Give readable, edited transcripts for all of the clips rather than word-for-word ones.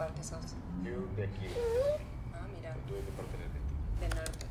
parte sos? Yo de aquí. Ah, mira. ¿Tú de qué parte eres? Del norte.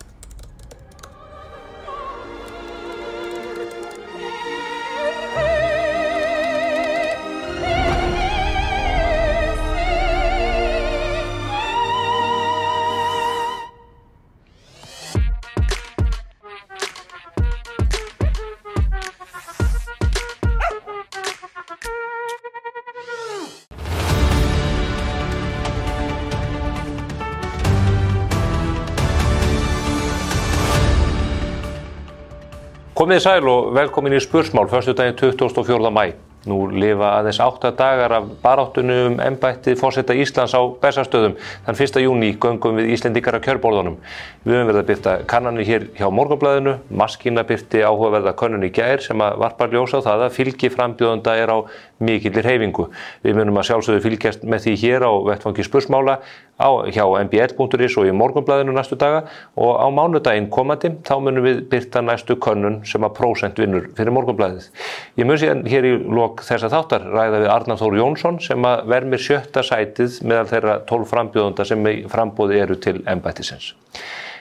Komið sæl og velkomin í Spursmál, föstudaginn 24. maí. Nú lifa aðeins 8 dagar af baráttunni embætti forseta Íslands á Bessastöðum. Þann 1. júní göngum við Íslendingar að kjörborðunum. Við höfum verið að birta kannanir hér hjá Morgunblaðinu. Maskína birti áhugaverða könnun í gær sem að varpar ljós á það að fylgi frambjóðanda er á mikilli hreyfingu. Við munum að sjálfsögðu fylgjast með því hér á vettvangi Spursmála hjá mbl.is og í Morgunblaðinu næstu daga og á mánudaginn komandi þá munum við birta næstu könnun sem að prósent vinnur fyrir Morgunblaðið. Ég mun síðan hér í lok þessa þáttar ræða við Arnar Þór Jónsson sem að vermir 7. sætið meðal þeirra 12 frambjóðenda sem í framboði eru til embættisins.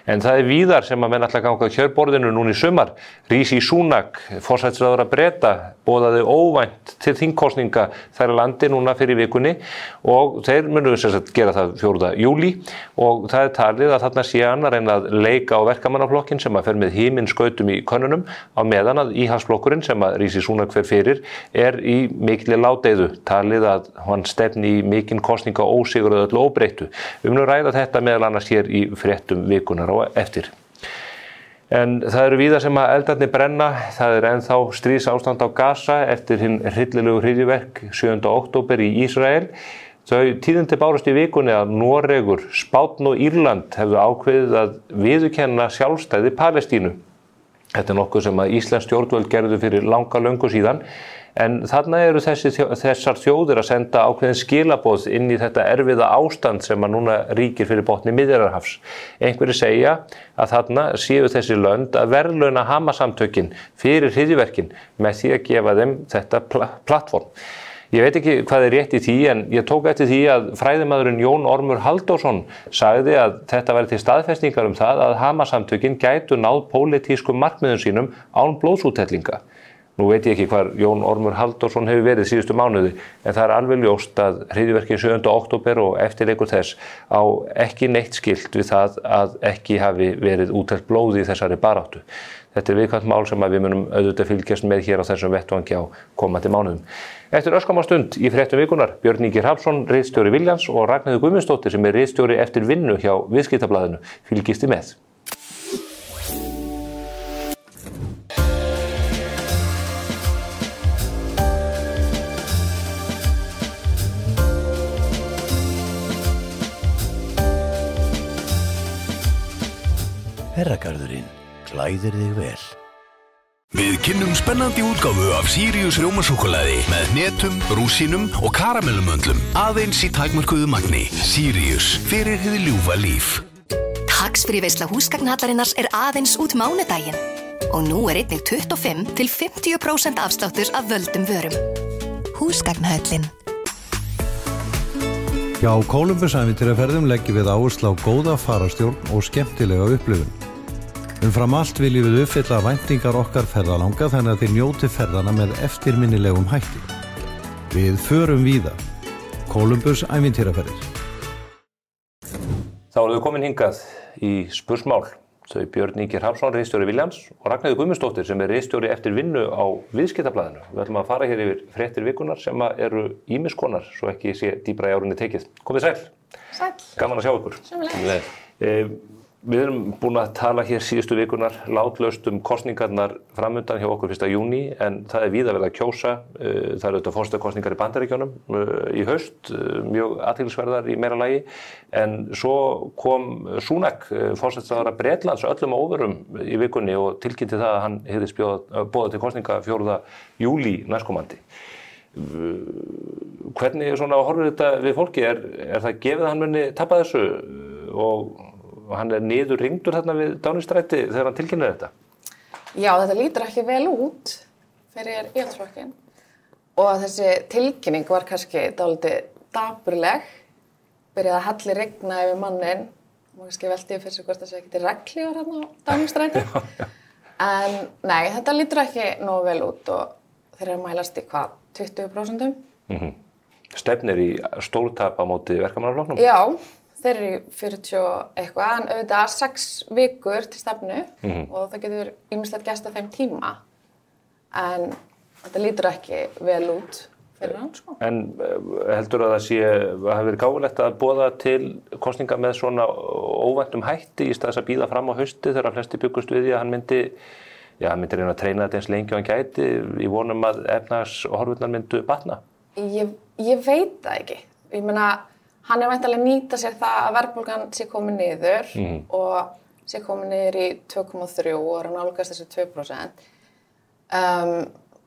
En það víðar sem að menn ætla að ganga á kjörborðinu núna í sumar. Rishi Sunak, forsætisráðherra Breta, boðaði óvænt til þingkosninga þar í landi núna fyrir vikunni og þeir munu gera það 4. júlí og það er talið að þarna sé hann að reyna að leika á verkamannaflokkin sem að fer með himinskautum í könnunum á meðan að íhaldsflokkurinn sem að Rishi Sunak fer fyrir er í mikilli ládeyðu, talið að hann stefni í mikinn kosninga ósigur og öllu óbreyttu. Við munum ræða þetta meðal annars hér í fréttum vikunar á eftir. En það eru víða sem að eldarnir brenna, það er ennþá stríðsástand á Gaza eftir hinn hryllilegu hryðjuverk 7. október í Ísrael. Þau tíðindi bárust í vikunni að Noregur, Spánn og Írland hefðu ákveðið að viðurkenna sjálfstæði Palestínu. Þetta er nokkuð sem að íslensk stjórnvöld gerðu fyrir löngu síðan. En þarna eru þessar þjóðir að senda ákveðin skilaboð inn í þetta erfiða ástand sem að núna ríkir fyrir botni Miðjarðarhafs. Einhverjir segja að þarna séu þessi lönd að verðlauna Hamas-samtökin fyrir hryðjuverkin með því að gefa þeim þetta plattform. Ég veit ekki hvað er rétt í því en ég tók eftir því að fræðimaðurinn Jón Ormur Halldórsson sagði að þetta væri til staðfestingar það að Hamas-samtökin gætu náð pólitískum markmiðum sínum án blóðsúthellinga. Nú veit ég ekki hvar Jón Ormur Halldórsson hefur verið síðustu mánuði, en það er alveg ljóst að hryðjuverkin 7. október og eftirleikur þess á ekki neitt skylt við það að ekki hafi verið úthellt blóð í þessari baráttu. Þetta er viðkvæmt mál sem við munum auðvitað fylgjast með hér á þessum vettvangi á komandi mánuðum. Eftir örskamma stund í fréttum vikunar, Björn Ingi Hrafnsson, ritstjóri Viljans og Ragnheiður Guðmundsdóttir sem er ritstjóri eftir vinnu hjá Viðskiptablaðinu. Fylgist þið með. Herragarðurinn klæðir þig vel. Við kynnum spennandi útgáfu af Sirius rjómasúkkulaði með hnetum, rúsínum og karamellumöndlum aðeins í takmörkuðu magni. Sirius, fyrir hið ljúfa líf. Tax-free-veisla húsgagnhallarinnar er aðeins út mánudaginn og nú er einnig 25 til 50% afsláttur af völdum vörum. Húsgagnhöllin. Hjá Kólumbusævintýraferðum leggjum við áherslu á góða fararstjórn og skemmtilega upplifun. Umfram allt viljum við uppfylla væntingar okkar ferðalanga þannig að þið njóti ferðana með eftirminnilegum hætti. Við förum víða. Kólumbusævintýraferðir. Þá erum við komin hingað í Spursmál. Þau Björn Ingi Hrafnsson, ritstjóri Viljans og Ragnheiður Guðmundsdóttir sem er ritstjóri eftir vinnu á Viðskiptablaðinu. Við ætlum að fara hér yfir fréttir vikunar sem eru ýmiss konar, svo ekki sé dýpra í árunni tekið. Komið sæl. Sæl. Gaman að sjá ykkur. Sömuleiðis. Við erum búin að tala hér síðustu vikunar látlaust kosningarnar framundan hjá okkur 1. júní en það er víða verið að kjósa. Það eru auðvitað forsetakosningar í Bandaríkjunum í haust, mjög athyglisverðar í meira lagi. En svo kom Sunak, forsætisráðherra Bretlands, öllum óvörum í vikunni og tilkynnti það að hann hygðist boða til kosninga 4. júlí næstkomandi. Hvernig horfir þetta við fólki? Er það gefið að hann muni tapa þessu og hann er niður ringdur þarna við Downing-stræti þegar hann tilkynnir þetta? Já, þetta lítur ekki vel út fyrir Íhaldsflokkinn og þessi tilkynning var kannski dálítið dapurleg byrjaði að helli rigna yfir mannin. Má kannski velti fyrir sig hvort það sé ekki til regnhlífar hérna á Dagningsstræti. En nei, þetta lítur ekki nógu vel út og þeir eru að mælast í hvað, 20%? Stefnir í stórtap á móti verkamannaflokknum? Já, þeir eru í 40 eitthvað, en auðvitað 6 vikur til stefnu og það getur ýmislegt gerst á þeim tíma. En þetta lítur ekki vel út fyrir hann, sko. En heldur að það hafi verið gáfulegt að boða til kosninga með svona óvæntum hætti í stað þess að bíða fram á hausti þegar flesti byggust við því að hann myndi reyna að treyna þetta eins lengi og hann gæti í vonum að efnahagshorfurnar myndu batna? Ég veit það ekki. Ég meina, hann væntanlega nýta sér það að verðbólgan sé komin niður og sé komin niður í 2,3 og er að nálgast þessi 2%.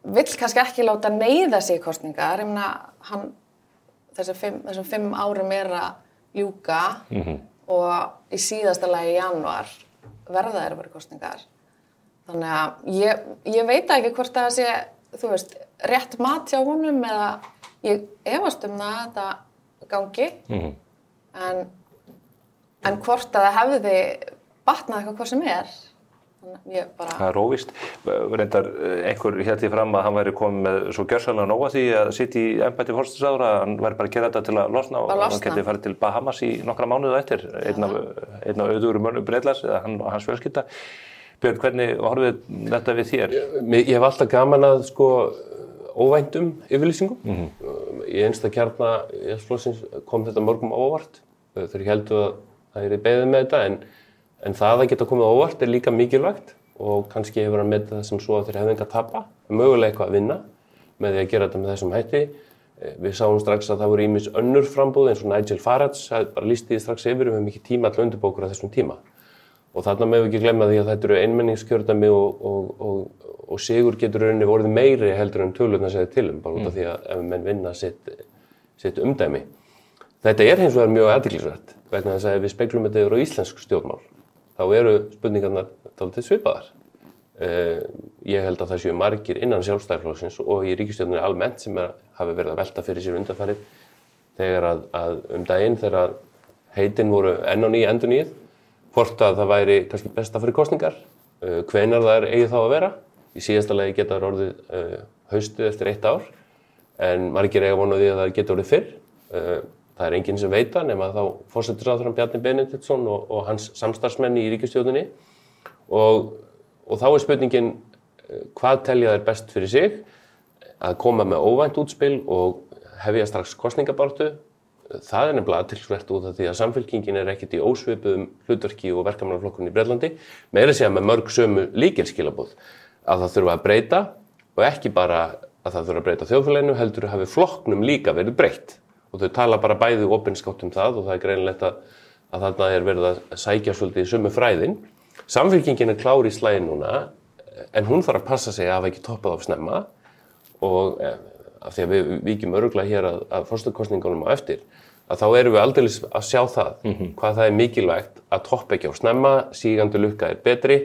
Vill kannski ekki láta neyða sig í kosningar. Ég meina, þessum 5 árum er að ljúka og í síðasta lagi í janúar verða þeir að vera kosningar. Þannig að ég veit ekki hvort það sé, þú veist, rétt mat hjá honum eða ég efast það að þetta gangi. En hvort að það hefði batnað eitthvað hvað sem er. Það er óvíst. Reyndar einhver hélt því fram að hann væri komið með svo gjörsamlega nóg að því að sitja í embætti forsætisráðherra, hann væri bara að gera þetta til að losna og hann geti farið til Bahamas í nokkra mánuði eftir, einn af auðugurum mönnum Bretlands eða hans fjölskylda. Björn, hvernig horfið þetta við þér? Ég hef alltaf gaman að óvæntum yfirlýsingum. Í einsta kjarna Íhaldsflokksins kom þetta mörgum á óvart. Þeir héldu að það yrði beðið með þetta en það að geta komið á óvart er líka mikilvægt og kannski hefur hann metið það sem svo að þeir hefðu enga að tapa, mögulega eitthvað að vinna með því að gera þetta með þessum hætti. Við sáum strax að það voru ýmis önnur framboð eins og Nigel Farage, það bara lýsti því strax yfir, við höfum ekki tíma til að undirbúa okkur á þessum tíma. Og þarna megum við ekki glemma því að þetta eru einmenningskjördæmi og sigur getur rauninni orðið meiri heldur en tölurnar segja til bara út af því að ef menn vinna sitt umdæmi. Þetta er hins vegar mjög athyglisvert vegna þess að ef við speglum þetta yfir á íslensk stjórnmál, þá eru spurningarnar dálítið svipaðar. Ég held að það séu margir innan Sjálfstæðisflokksins og í ríkisstjórninni almennt sem hafi verið að velta fyrir sér undanfarið þegar að daginn þegar heitin voru enn á ný endurnýjuð, hvort að það væri kannski best að fyrir kosningar, hvenær það eigi þá að vera. Í síðasta lagi geta það orðið haustið eftir 1 ár, en margir eiga von á því að það geta orðið fyrr. Það er enginn sem veit það nema þá forsætisráðherrann Bjarni Benediktsson og hans samstarfsmenn í ríkisstjórninni. Og þá er spurningin hvað telja þeir best fyrir sig að koma með óvænt útspil og hefja strax kosningabaráttu. Það er nefnilega athyglisvert út af því að Samfylkingin er ekkert í ósvipuðum hlutverki og verkamannaflokkurinn í Bretlandi. Meira að segja með mörg sömu lykilskilaboð að það þurfa að breyta og ekki bara að það þurfa að breyta þjóðfélaginu heldur hafi flokknum líka verið breytt. Og þau tala bara bæði opinskátt það og það er greinilegt að þarna er verið að sækja svolítið í sömu fræðin. Samfylkingin er klár í slaginn núna en hún þarf að passa sig að hafa ekki toppað of snemma og af því að við víkjum örugglega hér að forsetakosningunum á eftir að þá erum við aldeilis að sjá það hvað það er mikilvægt að toppa ekki á snemma, sígandi lukka er betri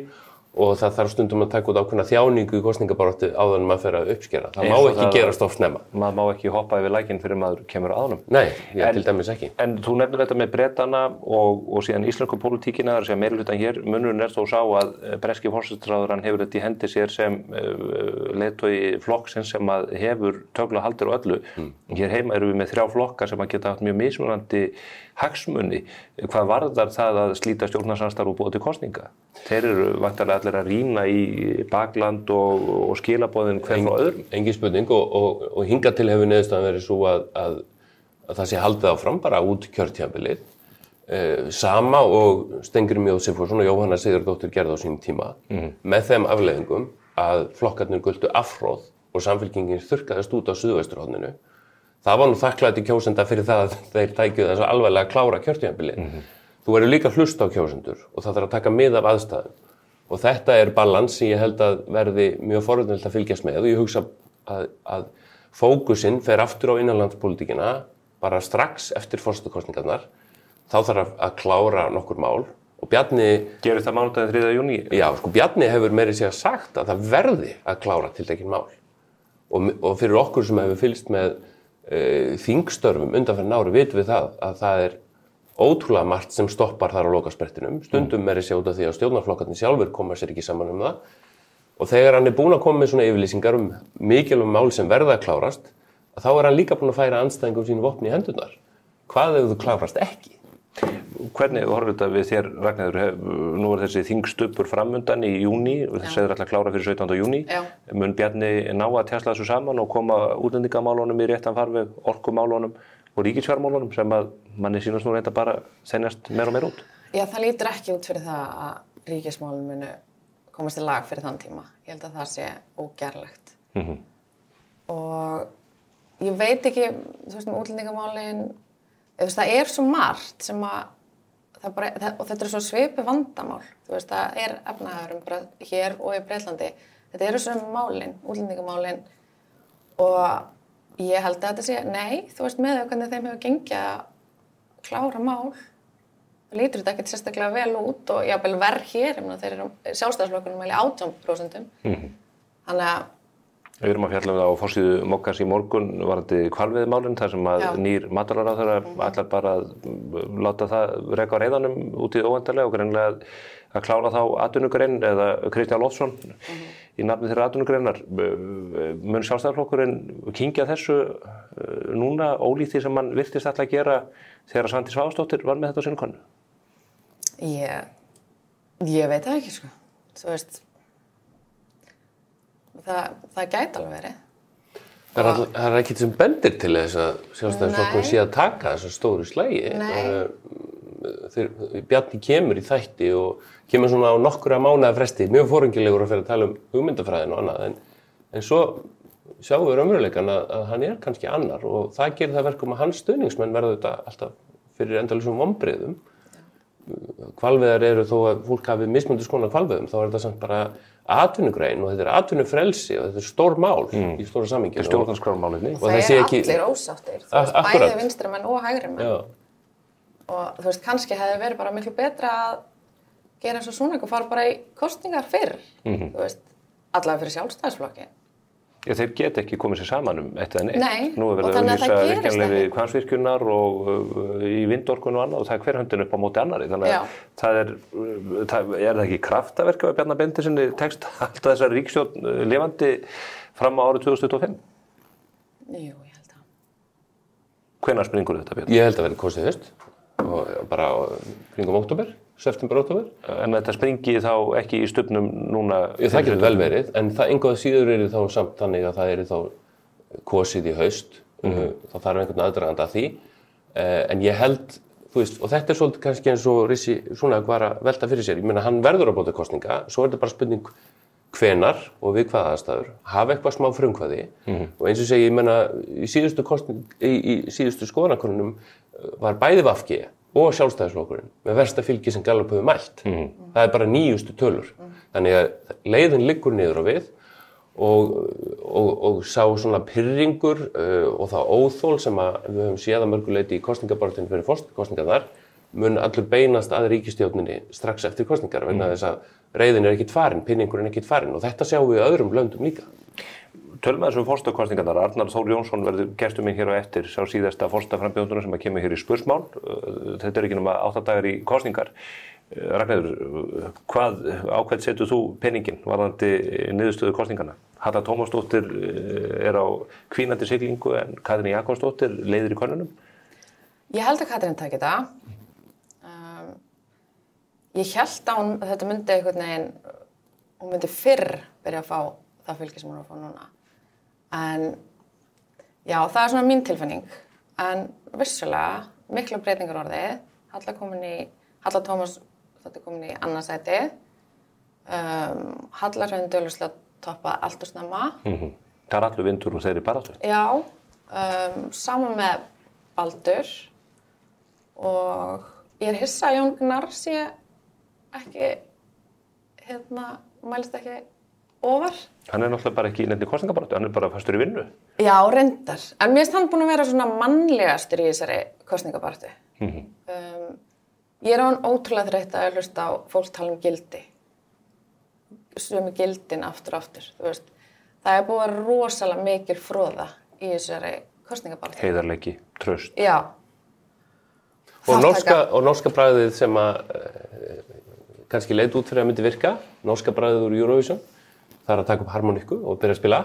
og það þarf stundum að taka út ákveðna þjáningu í kosningabaráttu áður en maður fer að uppskera. Það má ekki gerast of snemma. Maður má ekki hoppa yfir lækinn fyrir maður kemur að honum. Nei, til dæmis ekki. En þú nefnir þetta með Bretana og síðan íslensku pólitíkina, það er að segja meirihlutann hér, munurinn er þó sá að breski forsætisráðherrann hefur þetta í hendi sér sem leiðtogi flokksins sem að hefur tögla haldir og öllu. Hér heima erum við með 3 flokkar sem að geta haft mjög mismunandi hagsmuni. Hvað varðar það að slíta stjórnarsamstarf og búa til kosninga? Þeir eru væntanlega allir að rýna í bakland og skilaboðin hver frá öðrum. Engin spurning og hingað til hefur niðurstaðan verið svo að það sé haldið áfram bara út kjörtímabilið. Sama og Steingrímur J. Sigfússon og Jóhanna Sigurðardóttir gerðu á sínum tíma með þeim afleiðingum að flokkarnir gultu afhroð og Samfylkingin þurrkaðist út á suðvesturhorninu. Það var nú þakklæti kjósenda fyrir það að þeir tækju þess að alvarlega klára kjörtímabilið. Þú verður líka að hlusta á kjósendur og það þarf að taka mið af aðstæðum. Og þetta er balans sem ég held að verði mjög forvitnilegt að fylgjast með og ég hugsa að fókusinn fer aftur á innanlandspólitíkina bara strax eftir forsetakosningarnar. Þá þarf að klára nokkur mál og Bjarni... Gerur það mánudaginn 3. júní? Já, Bjarni hefur meira segja sagt að það verði að klára tiltekin mál. Og fyrir okkur sem hefur fylgst með þingstörfum undanfarin ári vitum við það að það er ótrúlega margt sem stoppar þar á lokasprettinum. Stundum er þessi út af því að stjórnarflokkarnir sjálfur koma sér ekki saman það. Og þegar hann er búinn að koma með svona yfirlýsingar mikilvæg mál sem verða að klárast, þá er hann líka búinn að færa andstæðingum sínu vopni í hendurnar. Hvað ef þú klárast ekki? Hvernig horfir þetta við þér, Ragnheiður? Nú er þessi þingstubbur framundan í júní, þessi er alltaf klára fyrir 17. júní. Mun Bjarni ná að tjasla þessu saman og koma útlendingamálunum í réttan farveg, orkumálunum og ríkisfjármálunum sem að manni sýnast nú reynda bara þennjast meira og meira út? Já, það lítur ekki út fyrir það að ríkismálum munu komast í lag fyrir þann tíma. Ég held að það sé ógerlegt. Og ég veit ekki, þú veist, með útlendingamálin, það er svo margt sem að og þetta er svo svipu vandamál. Þú veist, það er efnahagur hér og í Breitlandi. Þetta eru svona málin, útlendingamálin og ég held að þetta sé, nei, þú veist, með hvernig þeim hefur gengið að klára mál. Það lítur þetta ekkert sérstaklega vel út og jafnvel verð hér, þeir eru Sjálfstæðisflokkurinn mæli 18%. Þannig að Við erum að fjalla á forsíðu Mokkans í morgun varðandi hvalveiðimálin þar sem að nýr matvælaráðherra ætlar bara að láta það reka á reiðanum út í óendanlega og greinilega að klára þá atvinnugrein eða Kristján Loftsson í nafni þeirra atvinnugreinar. Mun Sjálfstæðisflokkurinn kyngja þessu núna ólíkt því sem hann virtist ætla að gera þegar Svandís Svavarsdóttir var með þetta á sinni könnu? Ég veit það ekki, sko. Þú veist, það gæti alveg verið. Það er ekkert sem bendir til þess að Sjálfstæðisflokkurinn sé að taka þessa stóru slagi. Bjarni kemur í þætti og kemur svona á nokkura mánaða fresti, mjög foringilegur að fyrir að tala hugmyndafræðin og annað, en svo sjáum við raunveruleikann að hann er kannski annar og það gerir það verkum að hans stuðningsmenn verða þetta alltaf fyrir endalausum vonbrigðum. Hvalveiðar eru þó að fólk hafi mismunandi skonar hvalveiðum, þá er þetta samt bara atvinnugrein og þetta er atvinnufrelsi og þetta er stór mál í stóra samhengi. Þetta er stjórnarskrármálið. Og það er allir ósáttir, þú veist, bæði vinstrimenn og hægrimenn. Og þú veist, kannski hefði verið bara miklu betra að gera eins og svona og fara bara í kosningar fyrr, þú veist, allavega fyrir Sjálfstæðisflokki. Já, þeir geta ekki komið sér saman eitt eða neitt. Nei, nú er verið að auglýsa virkjanleyfi Hvammsvirkjunar og í vindorkun og annað og það er hver höndin upp á móti annarri. Þannig að það er það ekki kraftaverk að Bjarna Benediktssyni tekst alltaf þessar ríkisstjórn lifandi fram á árið 2025? Jú, ég held það. Hvenær springur þetta, Bjarni? Ég held að verið kosið haust og bara kringum október. September-október. En þetta springi þá ekki í stufnum núna? Það getur vel verið, en það engu að síður er þá samt þannig að það er þá kosið í haust. Það þarf einhvern aðdraganda að því. En ég held, þú veist, og þetta er svolítið kannski eins og Rissi svona var að velta fyrir sér. Ég meina, hann verður að bóta kosninga, svo er þetta bara spurning hvenar og við hvaða aðstæður. Hafa eitthvað smá frumkvæði. Og eins og segi, ég meina, í síðustu skoðanakönnunum var bæði VG og Sjálfstæðisflokkurinn með versta fylgi sem Gallup hefur mælt. Það er bara nýjustu tölur. Þannig að leiðin liggur niður á við og sá svona pirringur og það óþol sem við höfum séð að mörgu leyti í kosningabaráttunni fyrir forsetakosningarnar mun allur beinast að ríkisstjórninni strax eftir kosningar vegna þess að reiðin er ekkert farin, pirringurinn er ekkert farin og þetta sjáum við í öðrum löndum líka. Tölum við þessum forsetakosningarnar. Arnar Þór Jónsson verður gestur minn hér á eftir, sá síðasta forsetaframbjóðandinn sem kemur hér í spursmál. Þetta er ekki nema 8 dagar í kosningar. Ragnheiður, á hvern setur þú peninginn varðandi niðurstöðu kosninganna? Halla Tómasdóttir er á hvínandi siglingu en Katrín Jakobsdóttir leiðir í könnunum? Ég held að Katrín taki það. Ég held að þetta myndi einhvern veginn, hún myndi fyrr byrja að fá það fylgi sem hún er að fá núna. En já, það er svona mín tilfinning. En vissulega, mikla breytingar orðið. Halla Tómasdóttir komin í annað sæti. Halla Hrund augljóslega toppaði allt og snemma. Það er allur vindur og þeir eru baráttu. Já, saman með Baldur. Og ég er hissa að Jón Gnarr sé ekki, mælist ekki ofar. Hann er náttúrulega bara ekki í nefni kosningabaráttu, hann er bara fastur í vinnu. Já, reyndar. En mér finnst hann búinn að vera svona mannlegastur í þessari kosningabaráttu. Ég er á hann ótrúlega þreytt að hlusta á fólk tala gildi. Sömu gildin aftur og aftur, þú veist. Það er búið að vera rosalega mikil froða í þessari kosningabaráttu. Heiðarleiki, traust. Já. Og norska bragðið sem að kannski leit út fyrir að myndi virka, norska bragðið úr Eurovision, það að taka upp harmonikku og byrja að spila.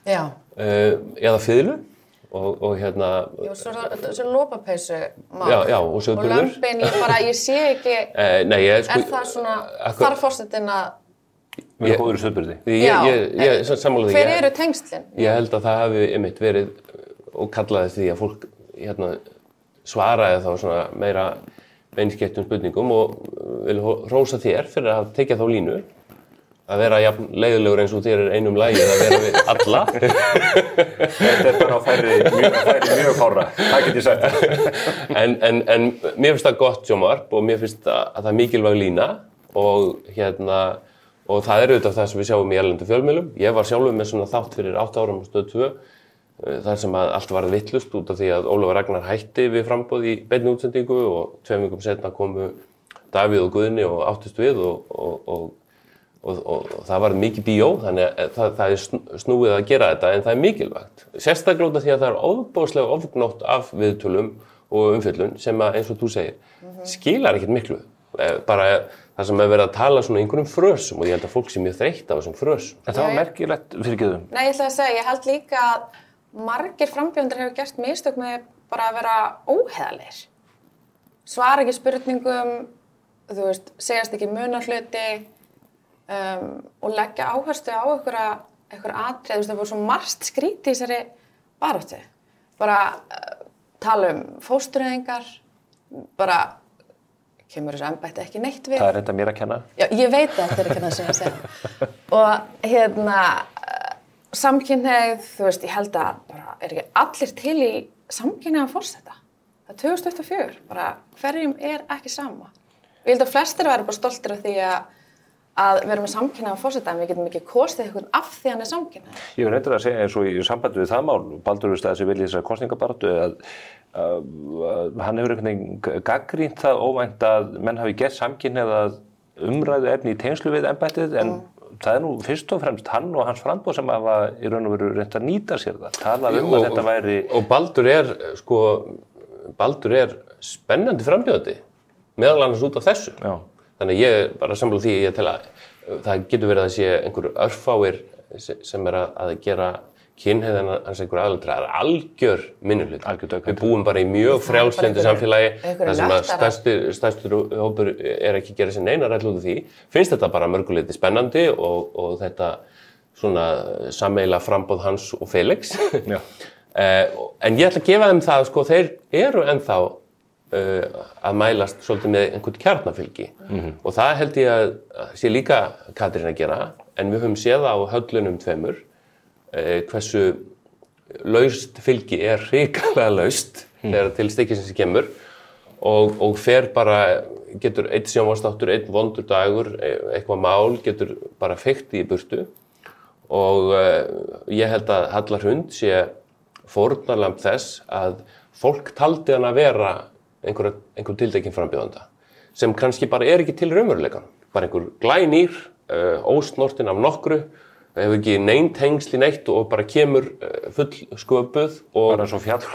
Já. Eða fiðlu og hérna... Já, svo lopapeysu mál. Já, og sauðburður. Og lömbin, ég sé ekki... Nei, er það svona, þarf forsetinn að... Við erum góður í sauðburði. Ég sammála því. Hver eru tengslin? Ég held að það hafi einmitt verið og kallaði því að fólk svaraði þá svona meira beinskeyttum spurningum og vil hrósa þér fyrir að tekja þá línu að vera jafn leiðilegur eins og þér einum lagið að vera við alla. Þetta bara á færi mjög fára, það get ég sagt. En mér finnst það gott sjónvarp og mér finnst að það er mikilvæg lína og það er auðvitað það sem við sjáum í erlendum fjölmiðlum. Ég var sjálfur með svona þátt fyrir 8 árum á Stöð 2 þar sem að allt varð vitlaust út af því að Ólafur Ragnar hætti við framboð í beinni útsendingu og 2 vikum seinna komu Davíð og Guðni og áttust við og það var mikið bíó, þannig að það er snúið að gera þetta en það er mikilvægt. Sérstaklega út af því að það er ofboðslega ofgnótt af viðtölum og umfjöllun sem að, eins og þú segir, skilar ekkert miklu. Bara það sem er verið að tala svona einhverjum frösum og ég held að fólk sé mjög þreytt á þessum frösum. En það var merkilegt fyrirgefum. Nei, ég ætla að segja, ég held líka að margir frambjóðendur hefur gert mistök með bara að vera óheiðarlegir. Svara ekki spurningum, þú veist, segjast ekki muna hluti og leggja áherslu á einhver atriði, þú veist, það voru svo margt skrítið í þessari baráttu. Bara tala fóstureyðingar, bara kemur þessu embætti ekki neitt við. Það er þetta mér að kenna. Já, ég veit að þetta er ekki það sem ég að segja. Og samkynhneigð, þú veist, ég held að bara er ekki allir til í samkynhneigðan forseta. Það er 2024, bara hverjum er ekki sama. Ég held að flestir væri bara stoltir af því að vera með samkynhneigðan forseta en við getum ekki kosið einhvern af því hann er samkynhneigður. Ég reyndar að segja eins og í sambandi við það mál, Baldur veist að þessi vilji þessar kosningabaráttu að hann hefur einhvern veginn gagnrýnt það óvænt að menn hafi gert samkynhneigða umræðu efni í tengslu við embættið en það er nú fyrst og fremst hann og hans framboð sem hafa í raun og veru reynt að nýta sér það. Talað að þetta væri... Og Baldur er spennandi frambjóðandi, meðal annars út af þessu. Já. Þannig ég bara sammála því ég tel að það getur verið að sé einhver örfáir sem er að gera kynhneigðina hans einhver aðaltræð. Það er algjör minnihluti. Við búum bara í mjög frjálslyndu samfélagi þar sem að stærstur hópur er ekki að gera sér neina ræll út af því. Finnst þetta bara mörguleiti spennandi og þetta svona sameiginlega framboð hans og Felix. Já. En ég ætla að gefa þeim það, sko, þeir eru ennþá að mælast svolítið með einhvern kjarnafylgi og það held ég að sé líka Katrín að gera en við höfum séð á höllunum tveimur hversu laust fylgi er hrikalega laust þegar til stykkisins kemur og fer bara, getur einn sjónvarpsþáttur, einn vondur dagur, eitthvað mál getur bara feykt í burtu og ég held að Halla Hrund sé fórnarlamb þess að fólk taldi hann að vera einhver tiltekinn frambjóðanda sem kannski bara er ekki til raunveruleikann. Bara einhver glænýr, ósnortinn af nokkru, hefur ekki nein tengsl í neitt og bara kemur full sköpuð og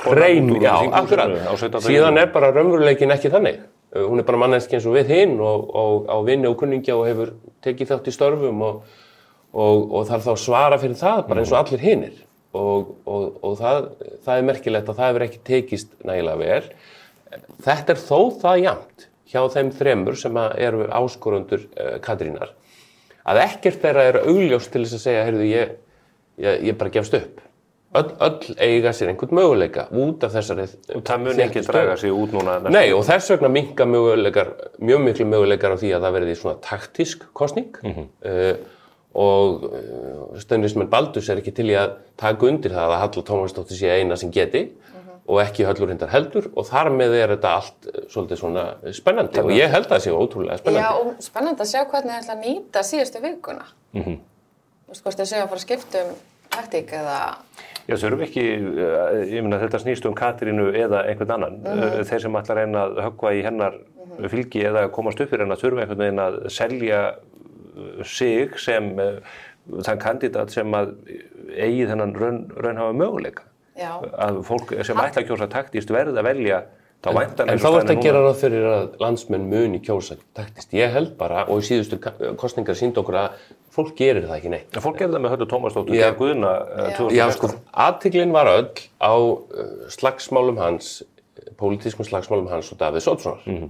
hrein. Já, akkurat. Síðan er bara raunveruleikinn ekki þannig. Hún er bara manneskja eins og við hinn og á vini og kunningja og hefur tekið þátt í störfum og þarf þá að svara fyrir það bara eins og allir hinnir. Og það er merkilegt að það hefur ekki tekist nægilega vel. Þetta er þó það jafnt hjá þeim þremur sem eru áskorundur Katrínar að ekkert þeirra er augljóst til þess að segja, heyrðu, ég bara gefst upp. Öll eiga sér einhvern möguleika út af þessari... Og það mun ekki draga sig út núna? Nei, og þess vegna minnka mjög miklu möguleikar á því að það verði svona taktísk kosning. Og stundvísmenn Baldurs er ekki til í að taka undir það að Halla Tómasdóttir sé eina sem geti og ekki Hallur Hindar heldur og þar með er þetta allt svolítið svona spennandi og ég held að það sé ótrúlega spennandi. Já, og spennandi að sjá hvernig það ætla að nýta síðustu vikuna. Þú veist, hvort þið séu að fara að skipta taktík eða... Já, þurfum ekki, ég meina þetta snýst Katrínu eða einhvern annan. Þeir sem ætla að reyna að höggva í hennar fylgi eða komast upp fyrir hennar þurfum einhvern veginn að selja sig sem þann kandidat sem að eigi þennan raunhafa möguleika. Já. Að fólk sem ætla að kjósa taktískt verði að velja En þá ertu að gera ráð fyrir að landsmenn muni kjósa taktist. Ég held bara, og í síðustu kosningar sýndi okkur að fólk gerir það ekki neitt. Fólk gerir það með Höllu Tómasdóttur gegn Guðna 2016. Já, sko, athyglin var öll á slagsmálum hans, pólitískum slagsmálum hans og Davíðs Oddssonar.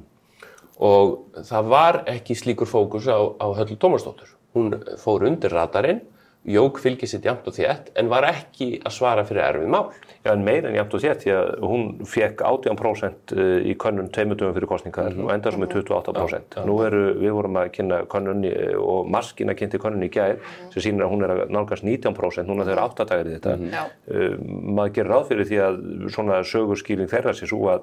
Og það var ekki slíkur fókus á Höllu Tómasdóttur. Hún fór undir radarinn, jók fylgi sitt jafnt og þétt, en var ekki að svara fyrir erfið mál. Já, en meira en jafnt og þétt, því að hún fékk 18% í könnun 2 dögum fyrir kosningar og endar svo með 28%. Nú við vorum að kynna könnun og Maskína kynnti könnun í gær sem sýnir að hún að nálgast 19%, núna þeir 8 dagar í þetta. Maður gerir ráð fyrir því að svona sögurskýring þeirra sé svo að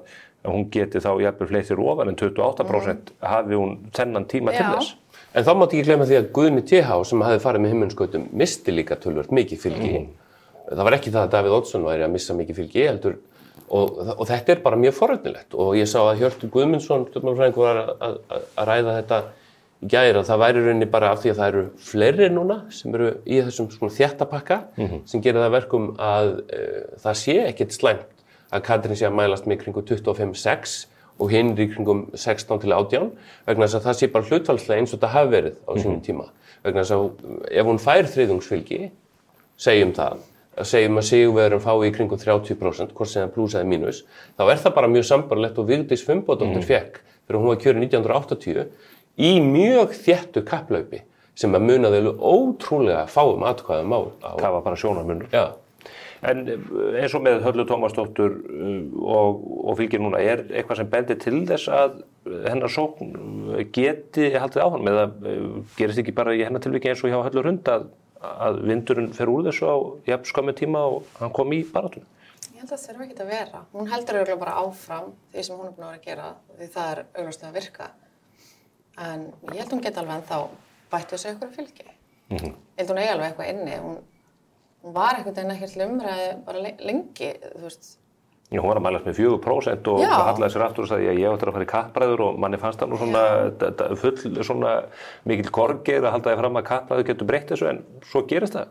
hún geti þá jafnvel fleiri ofar en 28% hafi hún þennan tíma til þess. En þá mátti ekki glemma því að Guðni TH sem hafði farið með himminskautum misti líka töluvert mikið fylgi. Það var ekki það að Davíð Oddsson væri að missa mikið fylgi heldur og þetta bara mjög forvitnilegt og ég sá að Hjörtur Guðmundsson stjórnmálafræðingur var að ræða þetta í gær að það væri rauninni bara af því að það eru fleiri núna sem eru í þessum svona þéttapakka sem gerir það verkum að það sé ekkert slæmt að Katrín sé að mælast með kringum 25-6 og hinn í kringum 16-18 vegna þess að það sé bara hlutfallslega eins og þetta hafi verið á sínum tíma. Vegna þess að ef hún fær þriðungsfylgi, segjum að sigurvegarum fái í kringum 30%, hvort sem það plús eða mínus, þá það bara mjög sambarlegt og Vigdís Finnbogadóttir fekk þegar hún var kjörin 1980 í mjög þéttu kapplaupi sem að munaði ótrúlega fáum atkvæðum á. Það var bara sjónarmunur. Já. En eins og með Höllu Tómasdóttur og fylgir núna, eitthvað sem bendir til þess að hennar sókn geti haldið áfram eða gerist ekki bara í hennar tilviki eins og hjá Höllu Hrund að vindurinn fer úr þessu á jafn skömmu tíma og hann kom í baráttuna? Ég held að það þurfi ekki að vera. Hún heldur örugglega bara áfram því sem hún búin að vera að gera því það augljóslega að virka. En ég held hún geti alveg ennþá bætt við sig einhverju fylgi. Ég held hún eigi alveg eitthvað inni. Hún var einhvern veginn ekkert til umræðu bara lengi, þú veist. Já, hún var að mælast með 4% og hallaði sér aftur og sagði að ég ætti að fara í kappræður og manni fannst það nú svona full svona mikill korgeir að halda því fram að kappræður getur breytt þessu en svo gerist það.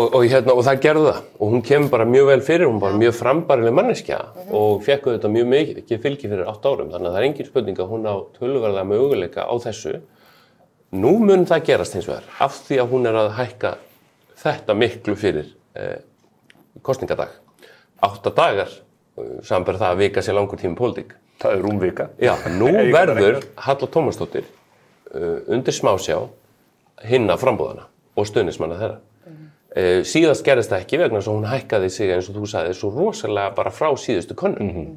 Og það gerði það og hún kemur bara mjög vel fyrir, hún var mjög frambærileg manneskja og fekk þetta mjög mikið fylgi fyrir 8 árum þannig að það engin spurning að hún á töluverða möguleika á þessu. Nú mun það gerast hins vegar af því að hún að hækka þetta miklu fyrir kosningadag. 8 dagar, samanber það að vika sér langur tími pólitík. Það rúmvika. Já, nú verður Halla Tómasdóttir undir smásjá hinna frambúðana og stuðningsmanna þeirra. Síðast gerðist það ekki vegna þess að hún hækkaði sig eins og þú sagði svo rosalega bara frá síðustu könnun.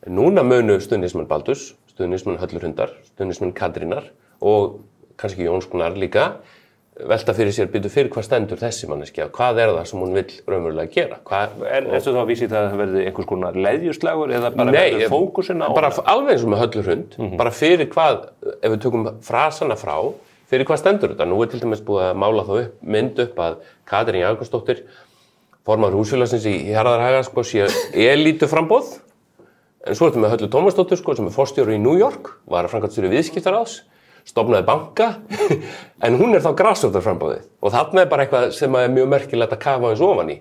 Núna munu stuðningsmann Baldurs, stuðningsmann Höllu Hrundar, stuðningsmann Katrínar og kannski Jóns Gunnar líka velta fyrir sér fyrir hvað stendur þessi manneskja, hvað það sem hún vill raunverulega gera. En ertu þá að vísa í það að það verði einhvers konar leðjuslagur eða bara verður fókusinn á? Nei, bara alveg eins og með Höllu Hrund, bara fyrir hvað, ef við tökum frasana frá, fyrir hvað stendur þetta. Nú til dæmis búið að mála þá mynd upp að Katrín Jakobsdóttir, formaður húsfélagsins í Hjarðarhaga, sé elítu framboð, en svo með Höllu Tómasdóttir, sem forstjóri í New York, var framkvæmdastjóri viðskiptaráðs, stofnaði banka, en hún þá grasrótarframboðið og þarna bara eitthvað sem mjög merkilegt að kafa eins ofan í.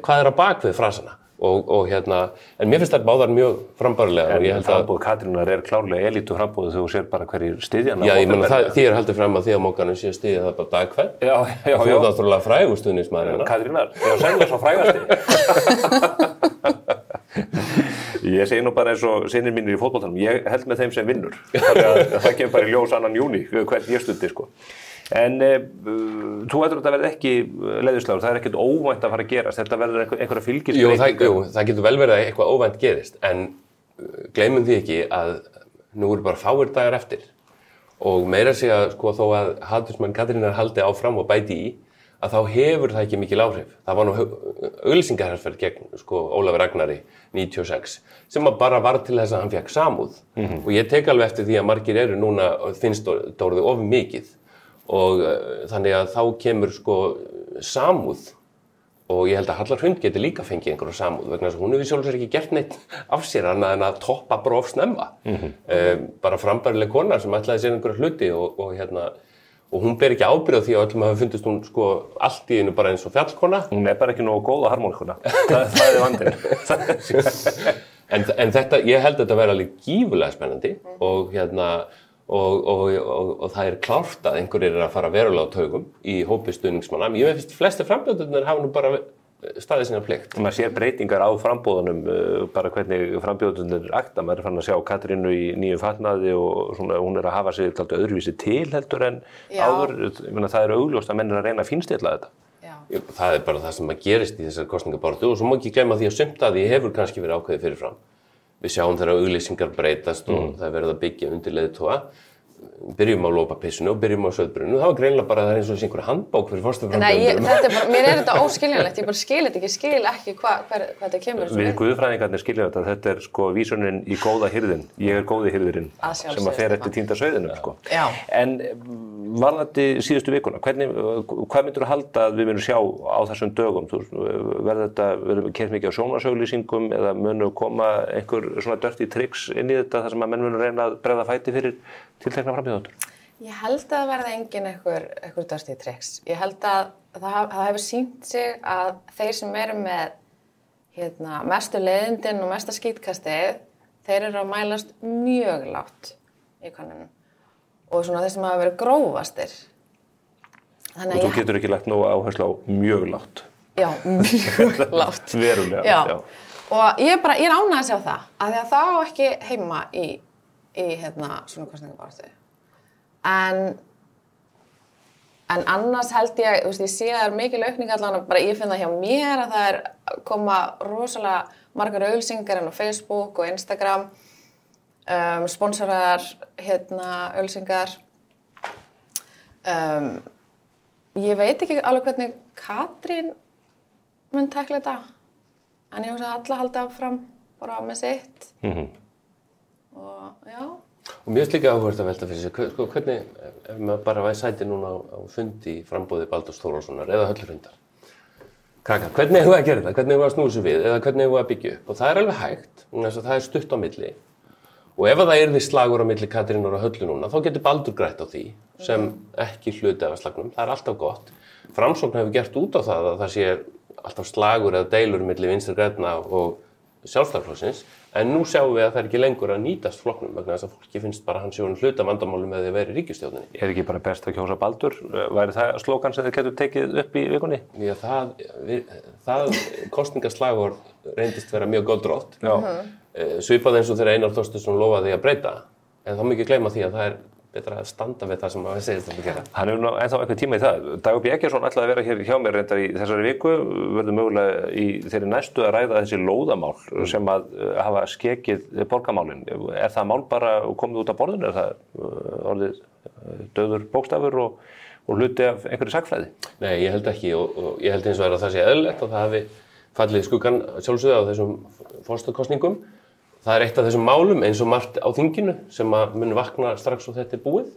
Hvað á bakvið frasana? En mér finnst það báðar mjög frambærilega. En frambóð Katrínar klárlega elítu frambóðið þegar þú sér bara hverjir styðjana. Já, ég meina því haldið fram að því að mókanum sé að styðja það bara dag hvern. Já. Þú náttúrulega frægur stuðningsmaður. Katrínar, sennilega svo frægasti. Ég segi nú bara eins og synir mínir í fótboltanum, ég held með þeim sem vinnur. Þannig að það kemur bara í ljós 2. júní, hvern ég studdi, sko. En þú heldur að þetta verði ekki leðjuslagur, það ekkert óvænt að fara að gerast, þetta verður einhverja fylgisbreytingar. Jú, það getur vel verið að eitthvað óvænt gerist, en gleymum því ekki að nú eru bara fáir dagar eftir. Og meira að segja, sko, þó að hatursmann Katrínar haldi áfram og bæti í, að þá hefur það ekki mikil áhrif. Það var nú auglýsingaherferð gegn Ólafi Ragnari 96 sem bara var til þess að hann fékk samúð. Og ég tek alveg eftir því að margir eru núna finnst það orðið of mikið og þannig að þá kemur samúð og ég held að Halla Hrund geti líka fengið einhverja samúð vegna þess að hún hefur sjálfur sér ekki gert neitt af sér annað en að toppa bara of snemma. Bara frambærileg kona sem ætlaði sér einhverja hluti og hún ber ekki ábyrgð á því að öllum hafi fundist hún allt í einu bara eins og fjallkona. Hún bara ekki nógu góð á harmoníkuna. Það vandinn. En þetta, ég held að þetta verði alveg gífurlega spennandi og og það klárt að einhverjir að fara verulega á taugum í hópi stuðningsmanna. Ég finnst flestir frambjóðendur hafa nú bara staðið sína plikt. Maður sér breytingar á frambúðunum, bara hvernig frambjóðendur akta. Maður fann að sjá Katrínu í nýjum fatnaði og svona, hún að hafa sig alltaf öðruvísi til heldur en áður. Ég meina, það augljóst að menn að reyna að fínstilla þetta. Það bara það sem gerist í þessari kosningabaráttu og svo má ekki gleyma því að sumt að því hefur kannski verið ákveðið fyrirfram. Við sjáum þegar auglýsingar breytast og það verið að byggja undir leiðtoga. Byrjum á lópapissinu og byrjum á sauðbrunnu. Það var greinilega bara það eins og þessi einhver handbók fyrir forsetaframbjóðendur. Mér þetta óskiljanlegt, ég bara skil ekki hvað þetta kemur. Við guðfræðingarnir skiljum þetta sko vísunin í góða hirðin. Ég góði hirðurinn sem að fer eftir týnda sauðinum sko. En varðandi síðustu vikuna, hvað myndir þú halda að við munum sjá á þessum dögum? Verður keyrt mikið á sjónvarpsauglýsingum eða munu koma einhver svona dirty tricks inn í þetta þar sem að menn munu reyna að bregða fæti fyrir tiltekna frambjóðendur? Ég held að það verði engin einhver dirty tricks. Ég held að það hefur sýnt sig að þeir sem eru með mestu leiðindin og mesta skítkastið, þeir eru að mælast mjög lágt í könnunum. Og svona þeir sem hafa verið grófastir. Og þú getur ekki lagt nógu áherslu á mjög lágt. Já, mjög lágt. Verulega. Já. Og ég er ánægð að sjá það, af því að það á ekki heima í svona kosningabaráttu. En annars held ég, ég sé að það mikil aukning allan, bara ég finn það hjá mér að það koma rosalega margar auglýsingar á Facebook og Instagram. Sponsoraðar auglýsingar. Ég veit ekki alveg hvernig Katrín mun tækla þetta, en ég hugsa að alla halda áfram bara með sitt. Og já. Og mér finnst líka áhugavert að velta fyrir sig, hvernig, ef maður bara væri sæti núna á fundi í framboði Baldurs Þórólfssonar eða Höllurhundar. Krakkar, hvernig eigum við að gera þetta? Hvernig eigum við að snúa þessu við? Eða hvernig eigum við að byggja upp? Og það alveg hægt, það stutt á milli. Og ef það yrði slagur á milli Katrínar og Höllu núna, þá getur Baldur grætt á því sem ekki hluti af slagnum. Það alltaf gott. Framsókn hefur gert út á það að það sé alltaf slagur eða deilur milli Vinstri grænna og Sjálfstæðisflokksins, en nú sjáum við að það ekki lengur að nýtast flokknum vegna þess að fólki finnst bara hann sé hluta vandamálum með því að vera í ríkisstjórninni. Er ekki bara best að kjósa Baldur? Væri það slókan sem þið getur tekið upp í vikunni? Já, það kosningaslagorð reyndist vera mjög góðdrótt. Svipað eins og þegar Einar Þorsteinsson lofaði að breyta, en þá má ekki gleyma því að það betra að standa við það sem maður segist að gera. Hann hefur nú ennþá einhvern tíma í það. Dagur B. Eggertsson ætlaði að vera hér hjá mér reyndar í þessari viku, verður mögulega í þeirri næstu að ræða þessi lóðamál sem að hafa skekið borgarmálin. Er það mál bara komið út af borðinu? Er það orðið dauður bókstafur og hluti af einhverju sagnfræði? Nei, ég held ekki og ég held hins vegar að það sé eðlilegt og það hafi fallið skuggann sjálfsögðu á þessum forsetakosningum. Það eitt af þessum málum eins og margt á þinginu sem að mun vakna strax og þetta búið.